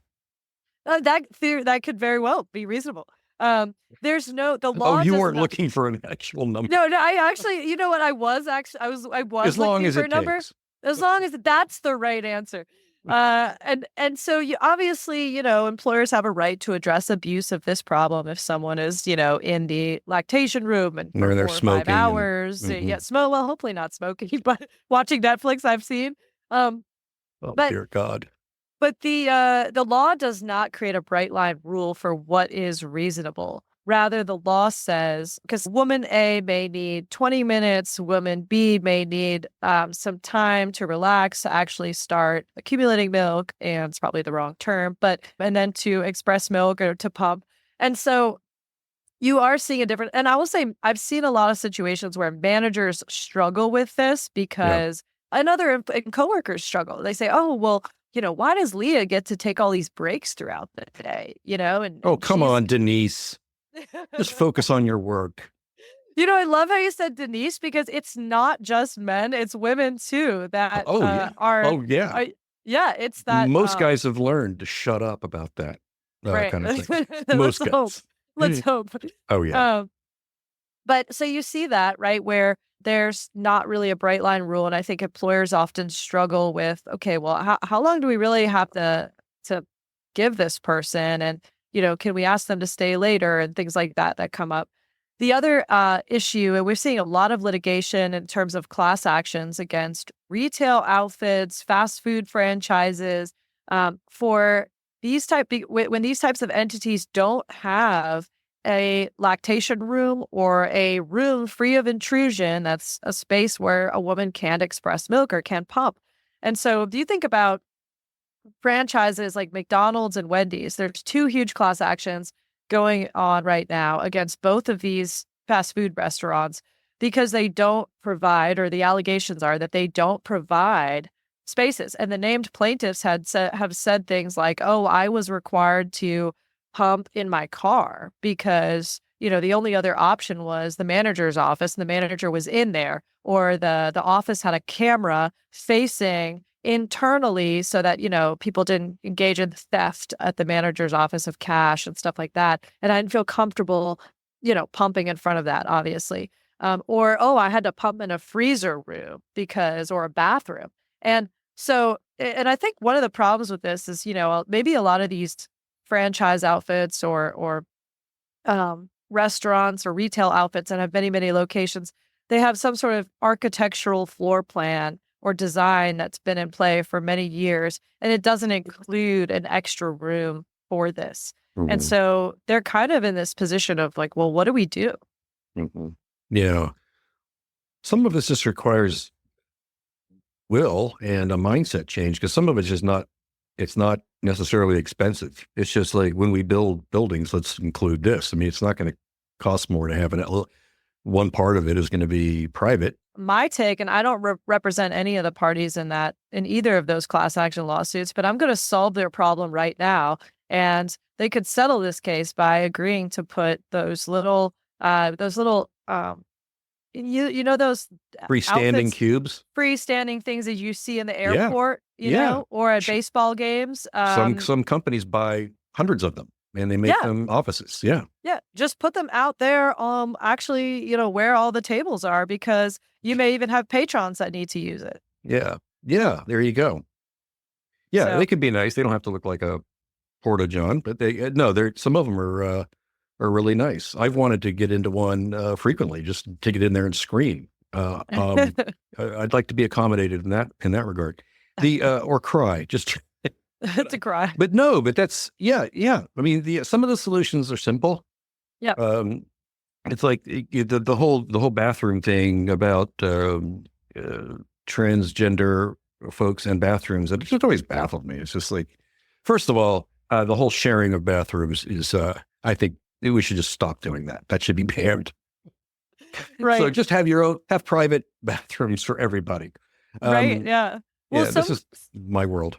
That could very well be reasonable. The Oh, law you does weren't not. looking for an actual number. No, I actually, you know what? I was As long looking as for a it number. takes. As long as that's the right answer. And so you obviously, employers have a right to address abuse of this problem if someone is, in the lactation room and for Or they're 4 or 5 smoking hours. mhm. Well, hopefully not smoking, but watching Netflix, I've seen. Um, Oh, but dear God. but the law does not create a bright line rule for what is reasonable. Rather, the law says, because woman A may need 20 minutes, woman B may need some time to relax, to actually start accumulating milk, and it's probably the wrong term, and then to express milk or to pump. And so you are seeing a different, and I will say I've seen a lot of situations where managers struggle with this Yeah. because and coworkers struggle. They say, "Oh, well, why does Leah get to take all these breaks throughout the day?" Oh, And come on, Denise. Just focus on your work. I love how you said Denise because it's not just men; it's women too that Oh, yeah. are. Oh, yeah. Yeah, it's that. Most guys have learned to shut up about that Right. kind of thing. Let's Most hope. guys. Let's hope. Oh, yeah. Um, But so you see that, right, where there's not really a bright line rule. And I think employers often struggle with, okay, well, how long do we really have to give this person? And, can we ask them to stay later and things like that come up. The other issue, and we're seeing a lot of litigation in terms of class actions against retail outfits, fast food franchises, for when these types of entities don't have a lactation room or a room free of intrusion. That's a space where a woman can't express milk or can pump. And so if you think about franchises like McDonald's and Wendy's, there's two huge class actions going on right now against both of these fast food restaurants because they don't provide, or the allegations are that they don't provide spaces. And the named plaintiffs have said things like, "Oh, I was required to pump in my car because the only other option was the manager's office, and the manager was in there, or the office had a camera facing internally so that people didn't engage in theft at the manager's office of cash and stuff like that, and I didn't feel comfortable pumping in front of that, obviously. Or, oh, I had to pump in a freezer room or a bathroom. And so, and I think one of the problems with this is, maybe a lot of these franchise outfits or restaurants or retail outfits that have many, many locations, they have some sort of architectural floor plan or design that's been in play for many years, and it doesn't include an extra room for this. And Mhm. so they're kind of in this position of like, well, what do we do? Mhm. Yeah. Some of this just requires will and a mindset change because some of it's just it's not necessarily expensive. It's just like when we build buildings, let's include this. I mean, it's not going to cost more to have one part of it is going to be private. My take, and I don't represent any of the parties in either of those class action lawsuits, but I'm going to solve their problem right now. And they could settle this case by agreeing to put those little, those Freestanding outfits, cubes. freestanding things that you see in the Yeah. airport, Yeah. or at baseball games. Some companies buy hundreds of them and they make Yeah. them offices. Yeah. Yeah, just put them out there. Actually, where all the tables are, because you may even have patrons that need to use it. Yeah. Yeah. There you go. Yeah. So They could be nice. They don't have to look like a Porta John, but some of them are really nice. I've wanted to get into one frequently, just to get in there and scream. I'd like to be accommodated in that regard. Or cry, just to cry. but that's yeah. I mean, some of the solutions are simple. Yeah. It's like the whole bathroom thing about transgender folks and bathrooms. It just always baffled me. It's just like, first of all, the whole sharing of bathrooms is, I think we should just stop doing that. That should be banned. Right. So just have private bathrooms for everybody. Right. Yeah. Well, this is my world.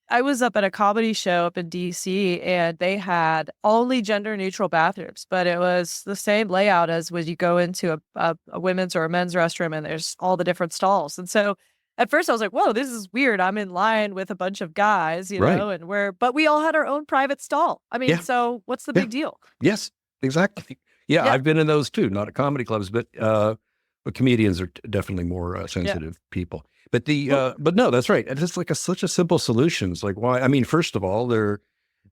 I was up at a comedy show up in DC, and they had only gender neutral bathrooms, but it was the same layout as when you go into a women's or a men's restroom, and there's all the different stalls. And so at first I was like, whoa, this is weird. I'm in line with a bunch of guys, Right. and but we all had our own private stall. I mean, Yeah. so what's the Yeah. big deal? Yes, exactly. Yeah, Yeah. I've been in those too, not at comedy clubs, but comedians are definitely more sensitive people. But but no, that's right. It's just like such a simple solution. It's like, why? I mean, first of all, they're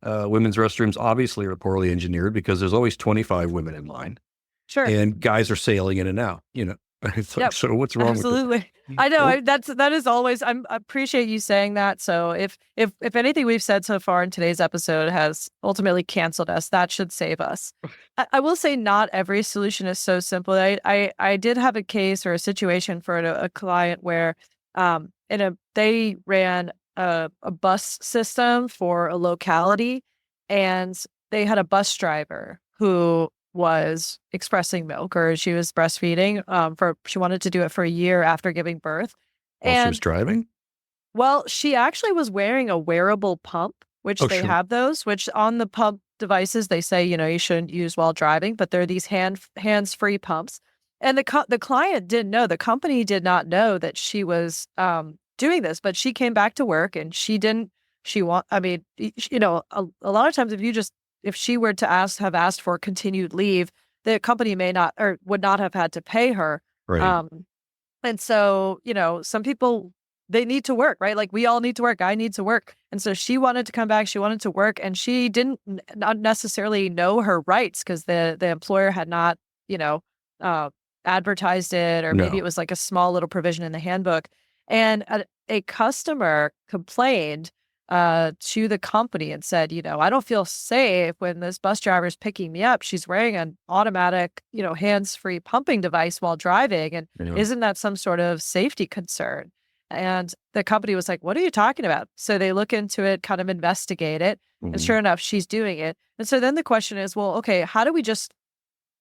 women's restrooms obviously are poorly engineered because there's always 25 women in line, Sure. and guys are sailing in and out. It's like, Yep. so what's wrong with Absolutely. it? I know. Well, That is always. I appreciate you saying that. So if anything we've said so far in today's episode has ultimately canceled us, that should save us. I will say not every solution is so simple. I did have a case or a situation for a client where they ran a bus system for a locality, and they had a bus driver who was expressing milk, or she was breastfeeding. She wanted to do it for a year after giving birth. while she was And driving. well, she actually was wearing a wearable pump, which Oh, they sure. have those, which on the pump devices they say, you shouldn't use while driving, but they're these hands-free pumps. And the client didn't know, the company did not know that she was doing this, but she came back to work and I mean, a lot of times if she were to have asked for continued leave, the company may not or would not have had to pay her. Right. And so, some people, they need to work, right? Like we all need to work. I need to work. And so she wanted to come back. She wanted to work, and she didn't not necessarily know her rights because the employer had not, advertised it, or maybe No. it was like a small little provision in the handbook. And a customer complained to the company and said, I don't feel safe when this bus driver is picking me up. She's wearing an automatic, hands-free pumping device while driving. And Yeah. isn't that some sort of safety concern? And the company was like, what are you talking about? So they look into it, kind of investigate it. And Mhm. sure enough, she's doing it. And so then the question is, well, okay, how do we just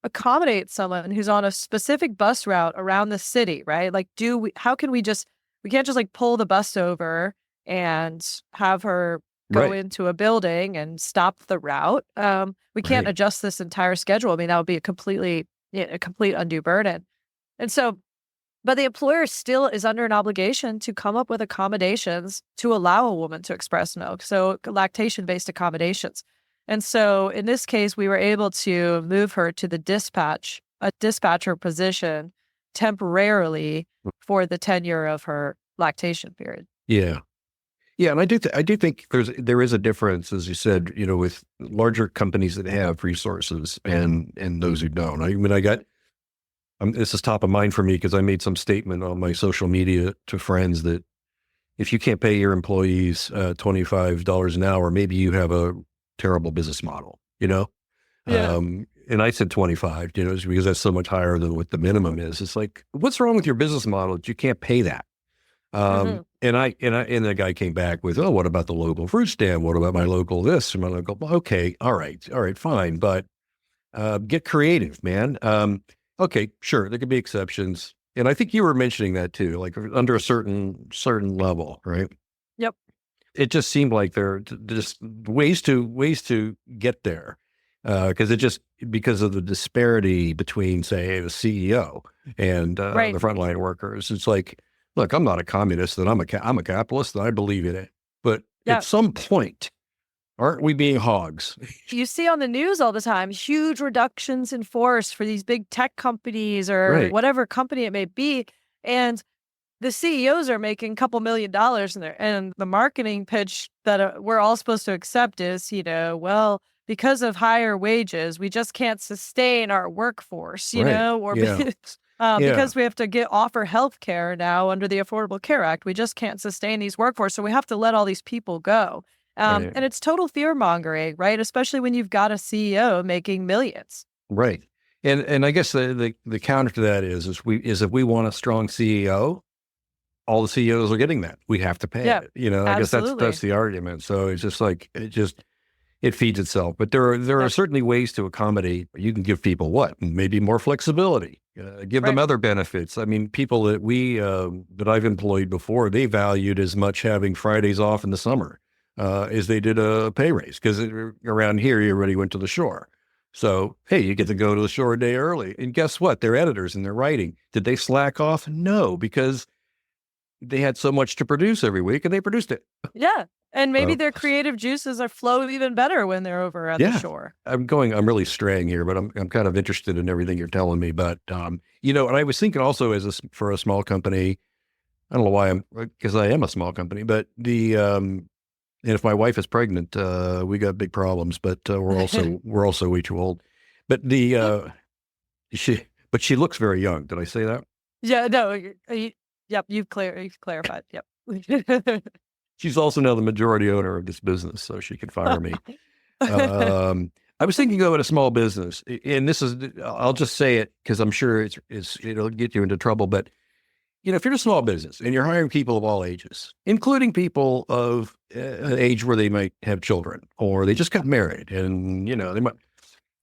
accommodate someone who's on a specific bus route around the city, right? Like, we can't just like pull the bus over and have her go Right. into a building and stop the route. We can't Right. adjust this entire schedule. I mean, that would be a complete undue burden. And so, but the employer still is under an obligation to come up with accommodations to allow a woman to express milk. So lactation-based accommodations. And so in this case, we were able to move her to a dispatcher position temporarily for the tenure of her lactation period. Yeah. Yeah, and I do think there is a difference, as you said, with larger companies that have resources and those who don't. I mean, this is top of mind for me because I made some statement on my social media to friends that if you can't pay your employees $25 an hour, maybe you have a terrible business model. Yeah. And I said 25, because that's so much higher than what the minimum is. It's like, what's wrong with your business model that you can't pay that? Mhm. And the guy came back with, oh, what about the local fruit stand? What about my local this or my local? Okay, all right, fine, but get creative, man. Okay, sure, there could be exceptions, and I think you were mentioning that too, like under a certain level, right? Yep. It just seemed like there are just ways to get there, because of the disparity between, say, the CEO and Right. the frontline workers. It's like, look, I'm not a communist, and I'm a capitalist, and I believe in it. But Yeah. at some point, aren't we being hogs? You see on the news all the time, huge reductions in force for these big tech companies or Right. whatever company it may be. And the CEOs are making a couple $1,000,000 in there. And the marketing pitch that we're all supposed to accept is, well, because of higher wages, we just can't sustain our workforce, Right. or Yeah. because we have to offer health care now under the Affordable Care Act. We just can't sustain these workforce. So we have to let all these people go. Right. And it's total fear mongering, right? Especially when you've got a CEO making millions. Right. And I guess the counter to that is if we want a strong CEO, all the CEOs are getting that. We have to pay Yeah, it. I guess that's absolutely. the argument. So it's just like it feeds itself. But there are Yep. certainly ways to accommodate. You can give people maybe more flexibility. Give them Right. other benefits. I mean, people that I've employed before, they valued as much having Fridays off in the summer. is they did a pay raise because around here, everybody went to the shore. So, hey, you get to go to the shore a day early. And guess what? They're editors and they're writing. Did they slack off? No, because they had so much to produce every week and they produced it. Yeah. And maybe So, their creative juices are flow even better when they're over at the yeah, shore. I'm really straying here, but I'm kind of interested in everything you're telling me. But, you know, and I was thinking also for a small company, I don't know why because I am a small company, but and if my wife is pregnant, we got big problems, but we're also way too old. But she looks very young. Did I say that? Yeah, no, yep, you've clarified. Yep. She's also now the majority owner of this business, so she can fire me. I was thinking of it a small business, and I'll just say it because I'm sure it'll get you into trouble. But, you know, if you're a small business and you're hiring people of all ages, including people of an age where they might have children or they just got married and, you know, they might,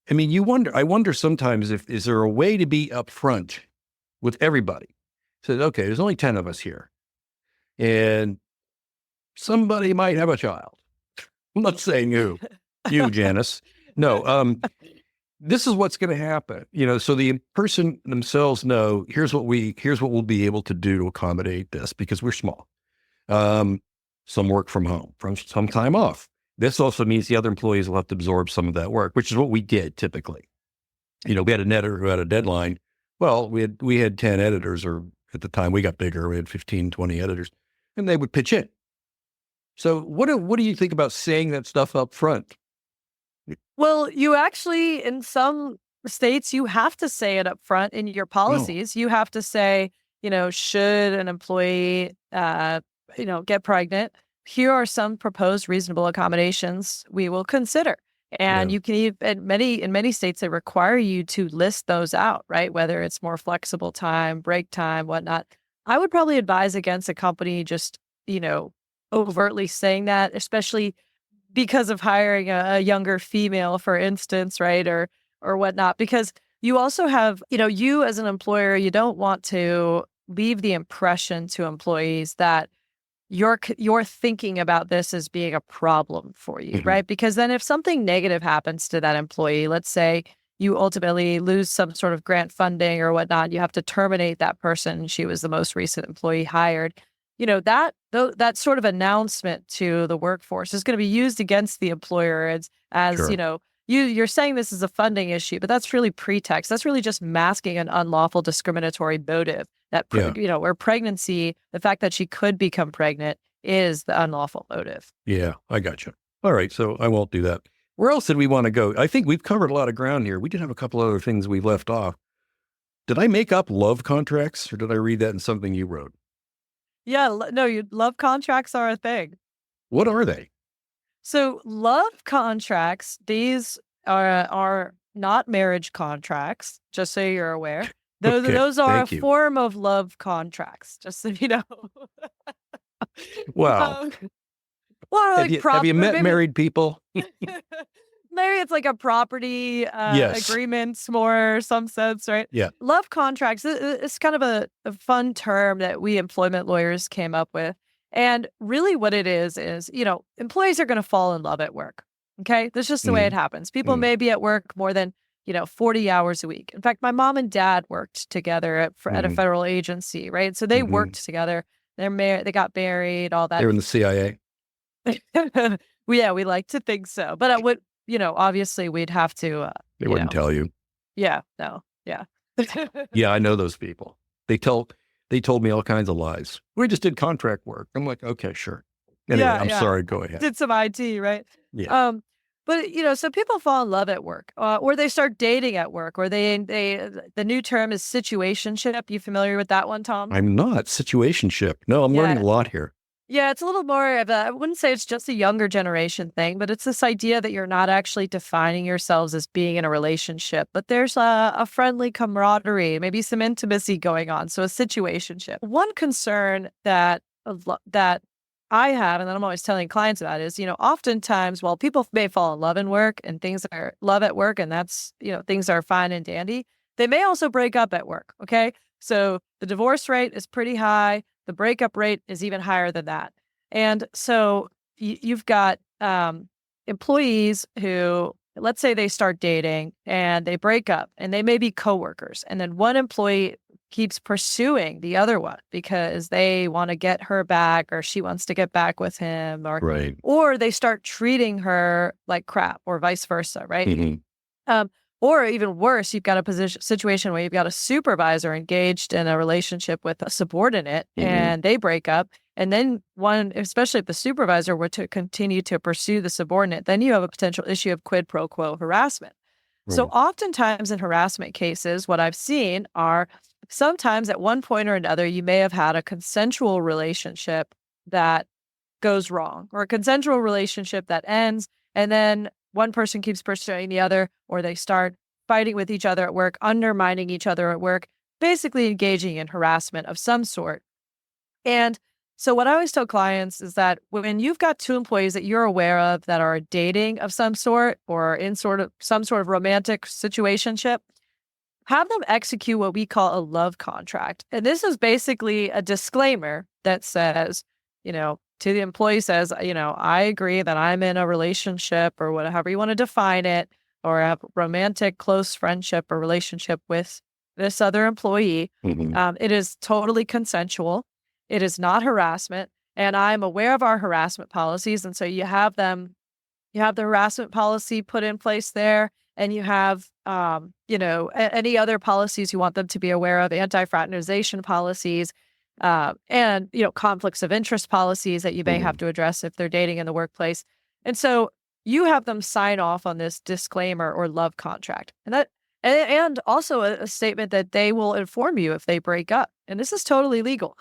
I mean, I wonder sometimes is there a way to be upfront with everybody? Said, okay, there's only 10 of us here and somebody might have a child. I'm not saying you, Janice. No, this is what's going to happen. You know, so the person themselves know, here's what we'll be able to do to accommodate this because we're small. Some work from home, from some time off. This also means the other employees will have to absorb some of that work, which is what we did typically. You know, we had an editor who had a deadline. Well, we had 10 editors, or at the time we got bigger, we had 15, 20 editors, and they would pitch in. So what do you think about saying that stuff up front? Well, you actually, in some states, you have to say it up front in your policies. You have to say, you know, should an employee, get pregnant, here are some proposed reasonable accommodations we will consider. And you can even, in many states, they require you to list those out, right? Whether it's more flexible time, break time, whatnot. I would probably advise against a company just, overtly saying that, especially because of hiring a younger female, for instance, right? Or whatnot, because you also have, you as an employer, you don't want to leave the impression to employees that you're thinking about this as being a problem for you, right? Because then if something negative happens to that employee, let's say you ultimately lose some sort of grant funding or whatnot, you have to terminate that person. She was the most recent employee hired. That sort of announcement to the workforce is going to be used against the employer as Sure. You're saying this is a funding issue, but that's really pretext. That's really just masking an unlawful discriminatory motive. Where pregnancy, the fact that she could become pregnant, is the unlawful motive. Yeah, I got you. All right, so I won't do that. Where else did we want to go? I think we've covered a lot of ground here. We did have a couple other things we left off. Did I make up love contracts, or did I read that in something you wrote? Yeah, love contracts are a thing. What are they? So love contracts, these are not marriage contracts, just so you're aware. Those are a thank you. form of love contracts, just so you know. Wow. Well, Have you met married people? Maybe it's like a property Yes. agreements, more some sense, right? Yeah. Love contracts, it's kind of a fun term that we employment lawyers came up with. And really what it is, employees are going to fall in love at work. Okay. That's just the way it happens. People may be at work more than, 40 hours a week. In fact, my mom and dad worked together at a federal agency, right? So they worked together. They got married, all that. They're in the CIA. Yeah, we like to think so. But obviously we'd have to, They wouldn't tell you. Yeah, no, yeah. Yeah, I know those people. They told me all kinds of lies. We just did contract work. I'm like, okay, sure. Anyway, I'm sorry. Go ahead. Did some IT, right? Yeah. But so people fall in love at work, or they start dating at work, or the new term is situationship. You familiar with that one, Tom? I'm not. Situationship. No, I'm learning a lot here. Yeah, it's a little more of I wouldn't say it's just a younger generation thing, but it's this idea that you're not actually defining yourselves as being in a relationship, but there's a friendly camaraderie, maybe some intimacy going on. So a situationship. One concern that I have, and that I'm always telling clients about is, oftentimes while people may fall in love in work and things are love at work, and that's, things are fine and dandy, they may also break up at work. Okay. So the divorce rate is pretty high. The breakup rate is even higher than that. And so you've got employees who, let's say they start dating and they break up and they may be coworkers. And then one employee keeps pursuing the other one because they want to get her back or she wants to get back with him, Right. or they start treating her like crap or vice versa, right? Mhm. Or even worse, you've got a situation where you've got a supervisor engaged in a relationship with a subordinate Mhm. and they break up. And then one, especially if the supervisor were to continue to pursue the subordinate, then you have a potential issue of quid pro quo harassment. So Right. oftentimes in harassment cases, what I've seen are sometimes at one point or another, you may have had a consensual relationship that goes wrong or a consensual relationship that ends. And then one person keeps pursuing the other, or they start fighting with each other at work, undermining each other at work, basically engaging in harassment of some sort. And so what I always tell clients is that when you've got two employees that you're aware of that are dating of some sort or in some sort of romantic situationship, have them execute what we call a love contract. And this is basically a disclaimer that says, to the employee says, I agree that I'm in a relationship or whatever you want to define it, or a romantic close friendship or relationship with this other employee. Mhm. It is totally consensual. It is not harassment. And I'm aware of our harassment policies. And so you have the harassment policy put in place there, and you have, any other policies you want them to be aware of, anti-fraternization policies, and, conflicts of interest policies that you may have Mhm. to address if they're dating in the workplace. And so you have them sign off on this disclaimer or love contract. And also a statement that they will inform you if they break up. And this is totally legal.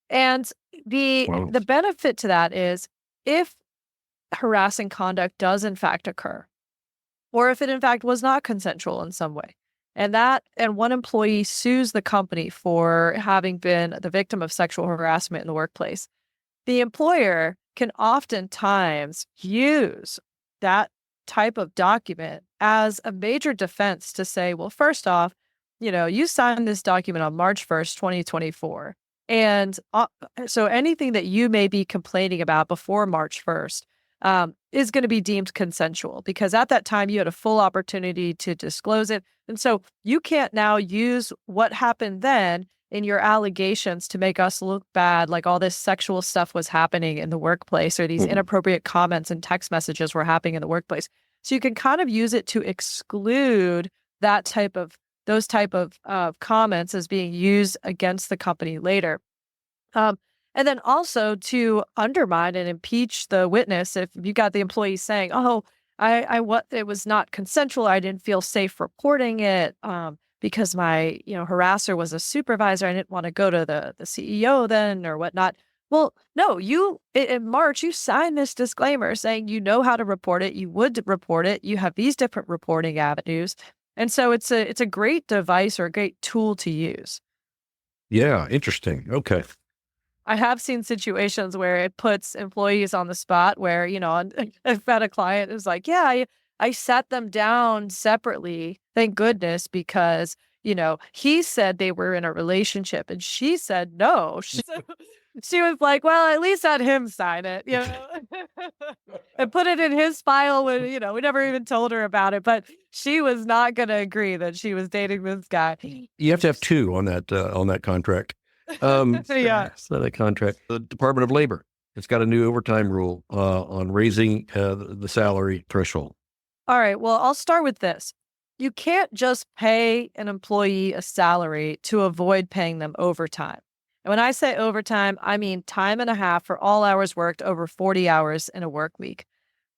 And Wow. the benefit to that is if harassing conduct does in fact occur, or if it in fact was not consensual in some way, and one employee sues the company for having been the victim of sexual harassment in the workplace, the employer can oftentimes use that type of document as a major defense to say, well, first off, you signed this document on March 1st, 2024. And so anything that you may be complaining about before March 1st is going to be deemed consensual because at that time you had a full opportunity to disclose it. And so you can't now use what happened then in your allegations to make us look bad, like all this sexual stuff was happening in the workplace or these Mhm. inappropriate comments and text messages were happening in the workplace. So you can kind of use it to exclude those type of comments as being used against the company later. Um, and then also to undermine and impeach the witness if you got the employee saying, "Oh, what it was not consensual. I didn't feel safe reporting it because my harasser was a supervisor. I didn't want to go to the CEO then or whatnot." Well, no, in March you signed this disclaimer saying you know how to report it. You would report it. You have these different reporting avenues, and so it's a great device or a great tool to use. Yeah, interesting. Okay. I have seen situations where it puts employees on the spot where, I've had a client who's like, yeah, I sat them down separately. Thank goodness, because, he said they were in a relationship and she said no. She was like, well, at least had him sign it, and put it in his file when, we never even told her about it. But she was not going to agree that she was dating this guy. You have to have two on that contract. Yeah. So that contract, the Department of Labor, it's got a new overtime rule on raising the salary threshold. All right. Well, I'll start with this. You can't just pay an employee a salary to avoid paying them overtime. And when I say overtime, I mean time and a half for all hours worked over 40 hours in a work week.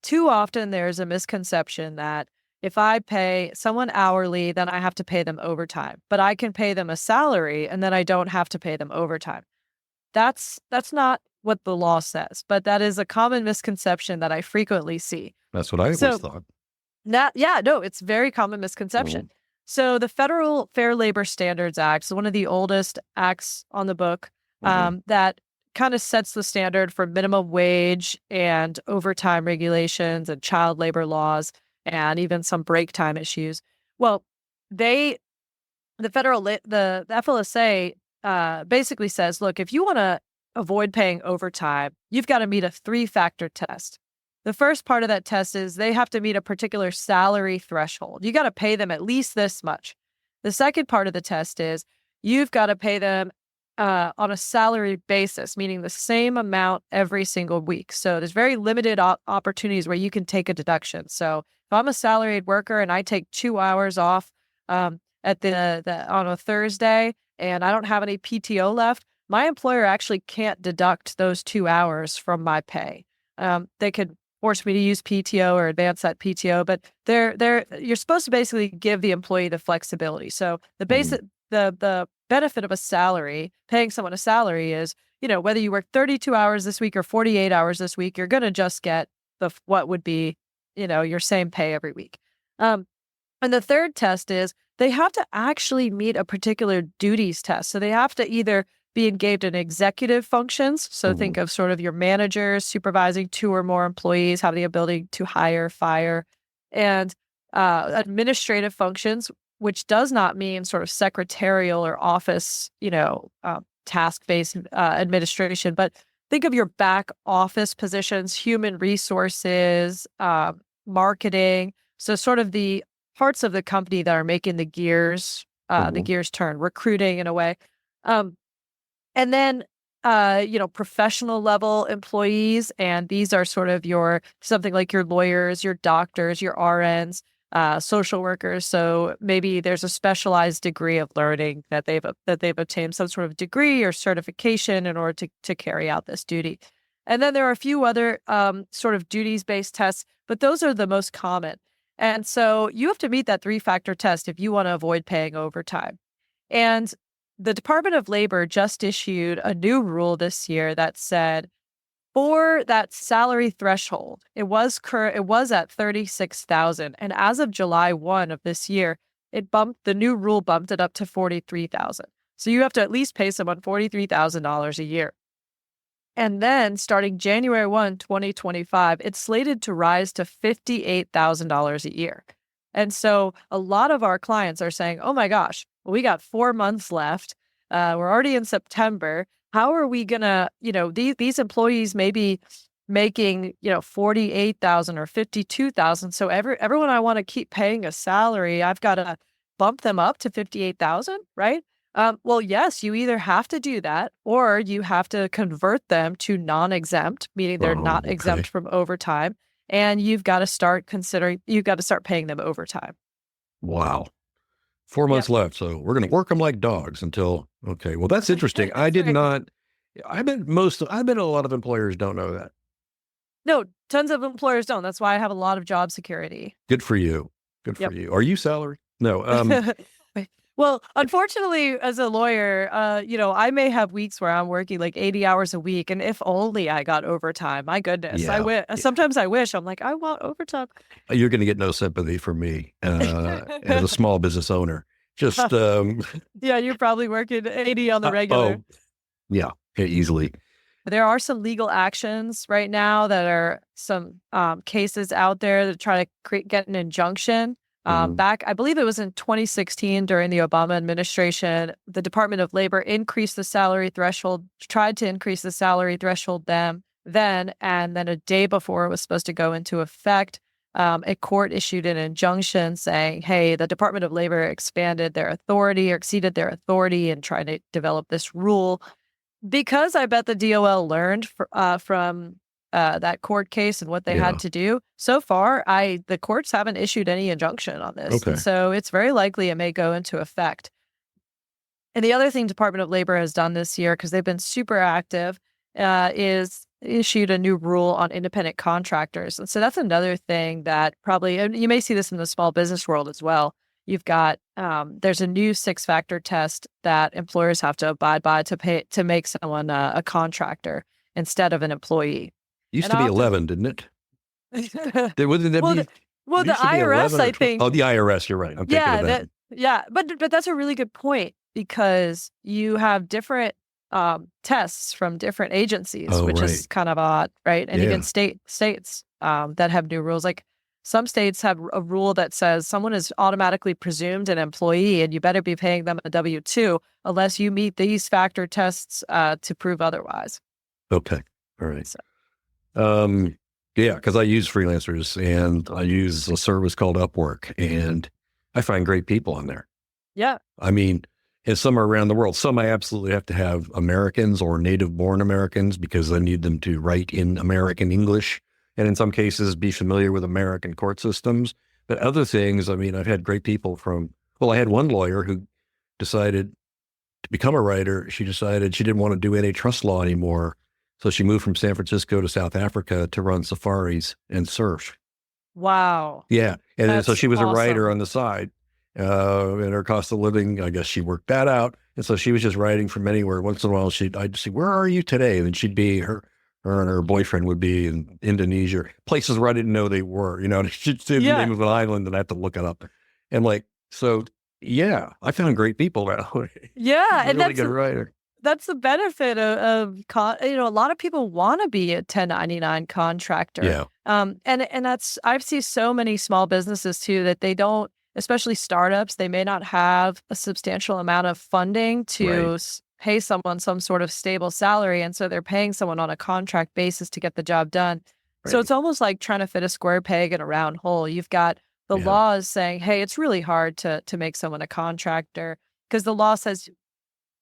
Too often, there's a misconception that if I pay someone hourly, then I have to pay them overtime, but I can pay them a salary and then I don't have to pay them overtime. That's not what the law says, but that is a common misconception that I frequently see. That's what I always So thought. yeah, no, it's very common Mhm. misconception. So the Federal Fair Labor Standards Act is one of the oldest acts on the book Mhm. that kind of sets the standard for minimum wage and overtime regulations and child labor laws and even some break time issues. Well, they the FLSA basically says, look, if you want to avoid paying overtime, you've got to meet a 3-factor test. The first part of that test is they have to meet a particular salary threshold. You got to pay them at least this much. The second part of the test is you've got to pay them on a salary basis, meaning the same amount every single week. So there's very limited opportunities where you can take a deduction. So if I'm a salaried worker and I take 2 hours off at on a Thursday and I don't have any PTO left, my employer actually can't deduct those 2 hours from my pay. They could force me to use PTO or advance that PTO, but you're supposed to basically give the employee the flexibility. So the basic the benefit of a salary, paying someone a salary is, whether you work 32 hours this week or 48 hours this week, you're going to just get what would be, your same pay every week. And the third test is they have to actually meet a particular duties test. So they have to either be engaged in executive functions. So think of sort of your managers supervising 2 or more employees, have the ability to hire, fire, and administrative functions, which does not mean sort of secretarial or office, task-based administration, but think of your back office positions, human resources, marketing. So sort of the parts of the company that are making the gears turn, recruiting in a way. And then, professional level employees, and these are sort of something like your lawyers, your doctors, your RNs, social workers. So maybe there's a specialized degree of learning that they've obtained some sort of degree or certification in order to carry out this duty. And then there are a few other sort of duties-based tests, but those are the most common. And so you have to meet that 3-factor test if you want to avoid paying overtime. And the Department of Labor just issued a new rule this year that said for that salary threshold, it was at $36,000, and as of July 1 of this year, the new rule bumped it up to $43,000. So you have to at least pay someone $43,000 a year. And then starting January 1, 2025, it's slated to rise to $58,000 a year. And so a lot of our clients are saying, oh my gosh, well, we got 4 months left. We're already in September. How are we going to, these employees may be making, $48,000 or $52,000. So everyone I want to keep paying a salary, I've got to bump them up to $58,000, right? Well, yes, you either have to do that or you have to convert them to non-exempt, meaning they're not exempt from overtime. And you've got to start paying them overtime. Wow. 4 months left. So we're going to work them like dogs until, okay. Well, that's interesting. I bet a lot of employers don't know that. No, tons of employers don't. That's why I have a lot of job security. Good for you. Good for you. Are you salary? No. Well, unfortunately, as a lawyer, I may have weeks where I'm working like 80 hours a week, and if only I got overtime. My goodness, sometimes I wish. I'm like, I want overtime. You're going to get no sympathy from me as a small business owner. Just yeah, you're probably working 80 on the regular. Easily. There are some legal actions right now that are some cases out there that try to get an injunction. Back, I believe it was in 2016 during the Obama administration, the Department of Labor tried to increase the salary threshold then, and then a day before it was supposed to go into effect, a court issued an injunction saying, hey, the Department of Labor exceeded their authority in trying to develop this rule. Because I bet the DOL learned from that court case and what they had to do. So far, the courts haven't issued any injunction on this. Okay. And so it's very likely it may go into effect. And the other thing Department of Labor has done this year, because they've been super active, is issued a new rule on independent contractors. And so that's another thing that probably, and you may see this in the small business world as well. You've got, there's a new 6-factor test that employers have to abide by to make someone a contractor instead of an employee. Used to be 11, didn't it? Well, the IRS, I think. Oh, the IRS. You're right. I'm thinking of that. But that's a really good point because you have different tests from different agencies, which is kind of odd, right? And even states that have new rules. Like some states have a rule that says someone is automatically presumed an employee, and you better be paying them a W-2 unless you meet these factor tests to prove otherwise. Okay. All right. So, Yeah, because I use freelancers and I use a service called Upwork, and I find great people on there. yeah. I mean, and some are around the world. Some I absolutely have to have Americans or native born Americans because I need them to write in American English. And in some cases, be familiar with American court systems. But other things, I mean, I've had great people I had one lawyer who decided to become a writer. She decided she didn't want to do antitrust law anymore. So she moved from San Francisco to South Africa to run safaris and surf. Wow. Yeah. And then, so That's she was a writer awesome. on the side. And her cost of living, I guess she worked that out. And so she was just writing from anywhere. Once in a while, I'd say, "Where are you today?" And she'd be, her and her boyfriend would be in Indonesia, places where I didn't know they were, she'd say the Yeah. name of an island and I have to look it up. And so yeah, I found great people that way. Yeah. And Really good writer. that's the benefit a lot of people want to be a 1099 contractor. Yeah. And that's, I've seen so many small businesses too, that they don't, especially startups, they may not have a substantial amount of funding to Right. pay someone some sort of stable salary. And so they're paying someone on a contract basis to get the job done. So Right. it's almost like trying to fit a square peg in a round hole. You've got the Yeah. law is saying, hey, it's really hard to make someone a contractor because the law says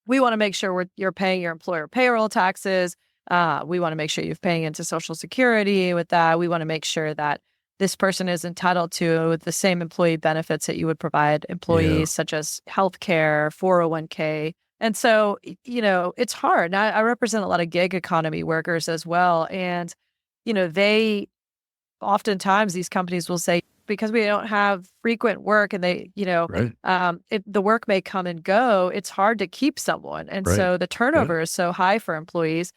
we want to make sure you're paying your employer payroll taxes. We want to make sure you're paying into Social Security with that. We want to make sure that this person is entitled to the same employee benefits that you would provide employees, such as healthcare, 401k. And so, it's hard. Now, I represent a lot of gig economy workers as well. And, they oftentimes these companies will say, because we don't have frequent work and Right. the work may come and go, it's hard to keep someone. And Right. so the turnover is so high for employees.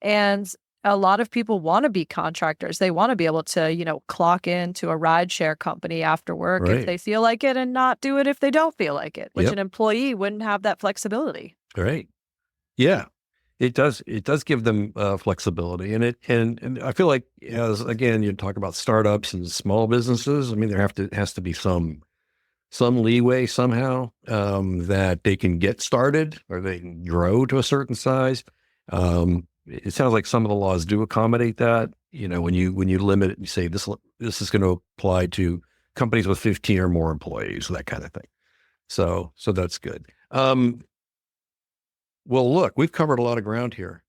And a lot of people want to be contractors. They want to be able to, clock into a rideshare company after work if Right. they feel like it and not do it if they don't feel like it, which Yep. an employee wouldn't have that flexibility. Right. Yeah. It does give them flexibility, and I feel like, as again, you talk about startups and small businesses. I mean, there has to be some leeway somehow that they can get started or they can grow to a certain size. It sounds like some of the laws do accommodate that. When you limit it, you say this is going to apply to companies with 15 or more employees, that kind of thing. So that's good. Well, look, we've covered a lot of ground here.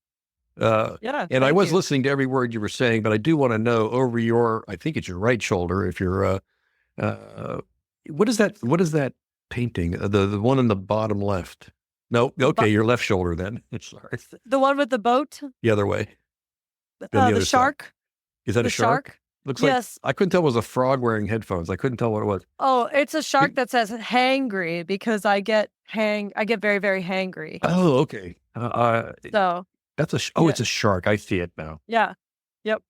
Yeah. And I thank was you. listening to every word you were saying, but I do want to know over I think it's your right shoulder, if you're, what is that painting? The one in the bottom left. No, okay, your left shoulder then. Sorry. The one with the boat, The other way. Then the other the side. shark, Is that the a shark? Looks like, Yes. I couldn't tell it was a frog wearing headphones. I couldn't tell what it was. Oh, it's a shark that says hangry because I get very, very hangry. Oh, okay. So That's yeah, it's a shark. I see it now. yeah, yep,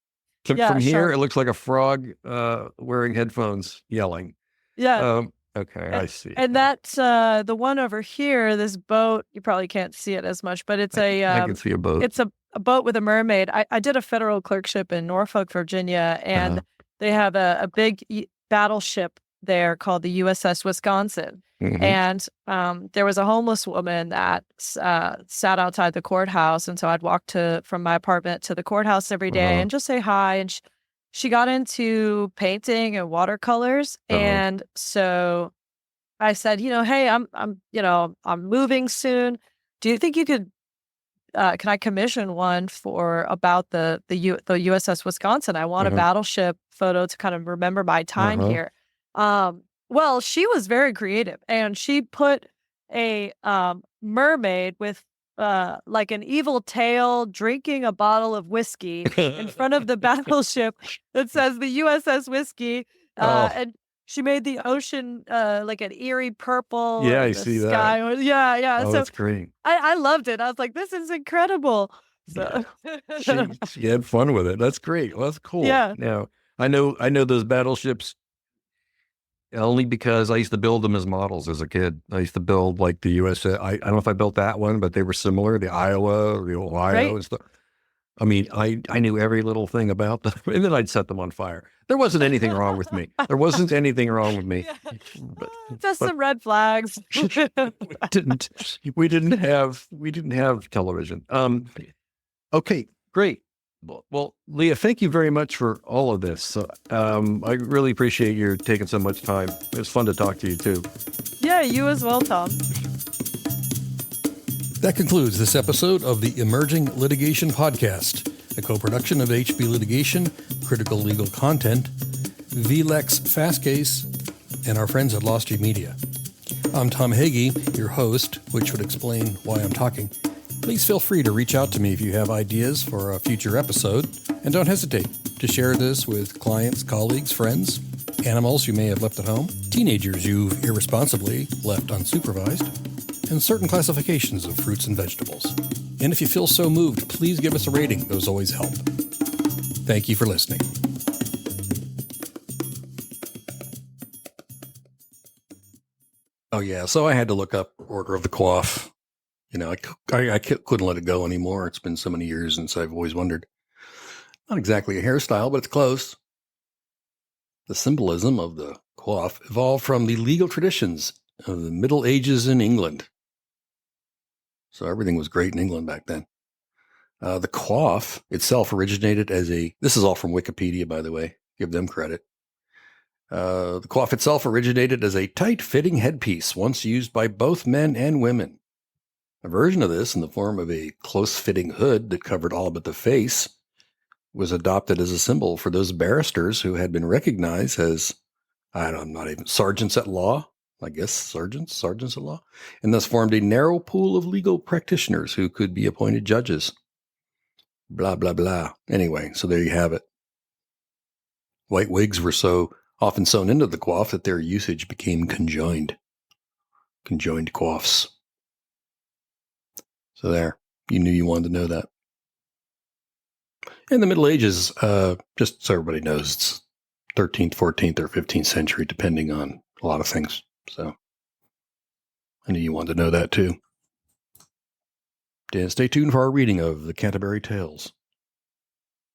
From yeah, here, shark, it looks like a frog wearing headphones yelling. yeah. Okay, A- I see. And that's the one over here. This boat, you probably can't see it as much, but it's I can see a boat. it's a boat with a mermaid. I did a federal clerkship in Norfolk, Virginia, and Uh-huh. they have a big battleship there called the USS Wisconsin. Mhm. And there was a homeless woman that sat outside the courthouse. And so I'd walk from my apartment to the courthouse every day Uh-huh. and just say hi. And she got into painting and watercolors. Uh-huh. And so I said, hey, I'm moving soon. Do you think you could can I commission one for about the USS Wisconsin? I want a Uh-huh. battleship photo to kind of remember my time Uh-huh. here. Well, she was very creative, and she put a mermaid with like an evil tail drinking a bottle of whiskey in front of the battleship that says the USS Whiskey, Oh, and she made the ocean like an eerie purple yeah, I and the see that. sky. Yeah, yeah. Oh, So that's great. I loved it. I was like, "This is incredible." Yeah. So, She had fun with it. That's great. Well, that's cool. yeah, Now, I know those battleships only because I used to build them as models as a kid. I used to build like the USA. I don't know if I built that one, but they were similar. The Iowa, the Ohio right? and stuff. I mean, I knew every little thing about them, and then I'd set them on fire. There wasn't anything wrong with me. There wasn't anything wrong with me. Yeah. But, Just but some red flags. we didn't have television. Okay. Great. Well, Leah, thank you very much for all of this. I really appreciate you taking so much time. It was fun to talk to you too. Yeah, you as well, Tom. That concludes this episode of the Emerging Litigation Podcast, a co-production of HB Litigation, Critical Legal Content, VLEX Fastcase, and our friends at Lost G Media. I'm Tom Hagee, your host, which would explain why I'm talking. Please feel free to reach out to me if you have ideas for a future episode, and don't hesitate to share this with clients, colleagues, friends, animals you may have left at home, teenagers you've irresponsibly left unsupervised, and certain classifications of fruits and vegetables. And if you feel so moved, please give us a rating. Those always help. Thank you for listening. Oh, yeah. So I had to look up Order of the Coif. You know, I couldn't let it go anymore. It's been so many years since I've always wondered. Not exactly a hairstyle, but it's close. The symbolism of the coif evolved from the legal traditions of the Middle Ages in England. So everything was great in England back then. The coif itself originated as a, this is all from Wikipedia, by the way, give them credit. The coif itself originated as a tight-fitting headpiece once used by both men and women. A version of this, in the form of a close-fitting hood that covered all but the face, was adopted as a symbol for those barristers who had been recognized as, I'm not even, sergeants at law, I guess, sergeants at law, and thus formed a narrow pool of legal practitioners who could be appointed judges. Blah, blah, blah. Anyway, so there you have it. White wigs were so often sewn into the coif that their usage became conjoined coifs. So there, you knew you wanted to know that. In the Middle Ages, just so everybody knows, it's 13th, 14th, or 15th century, depending on a lot of things. So I knew you wanted to know that too. And stay tuned for our reading of the Canterbury Tales.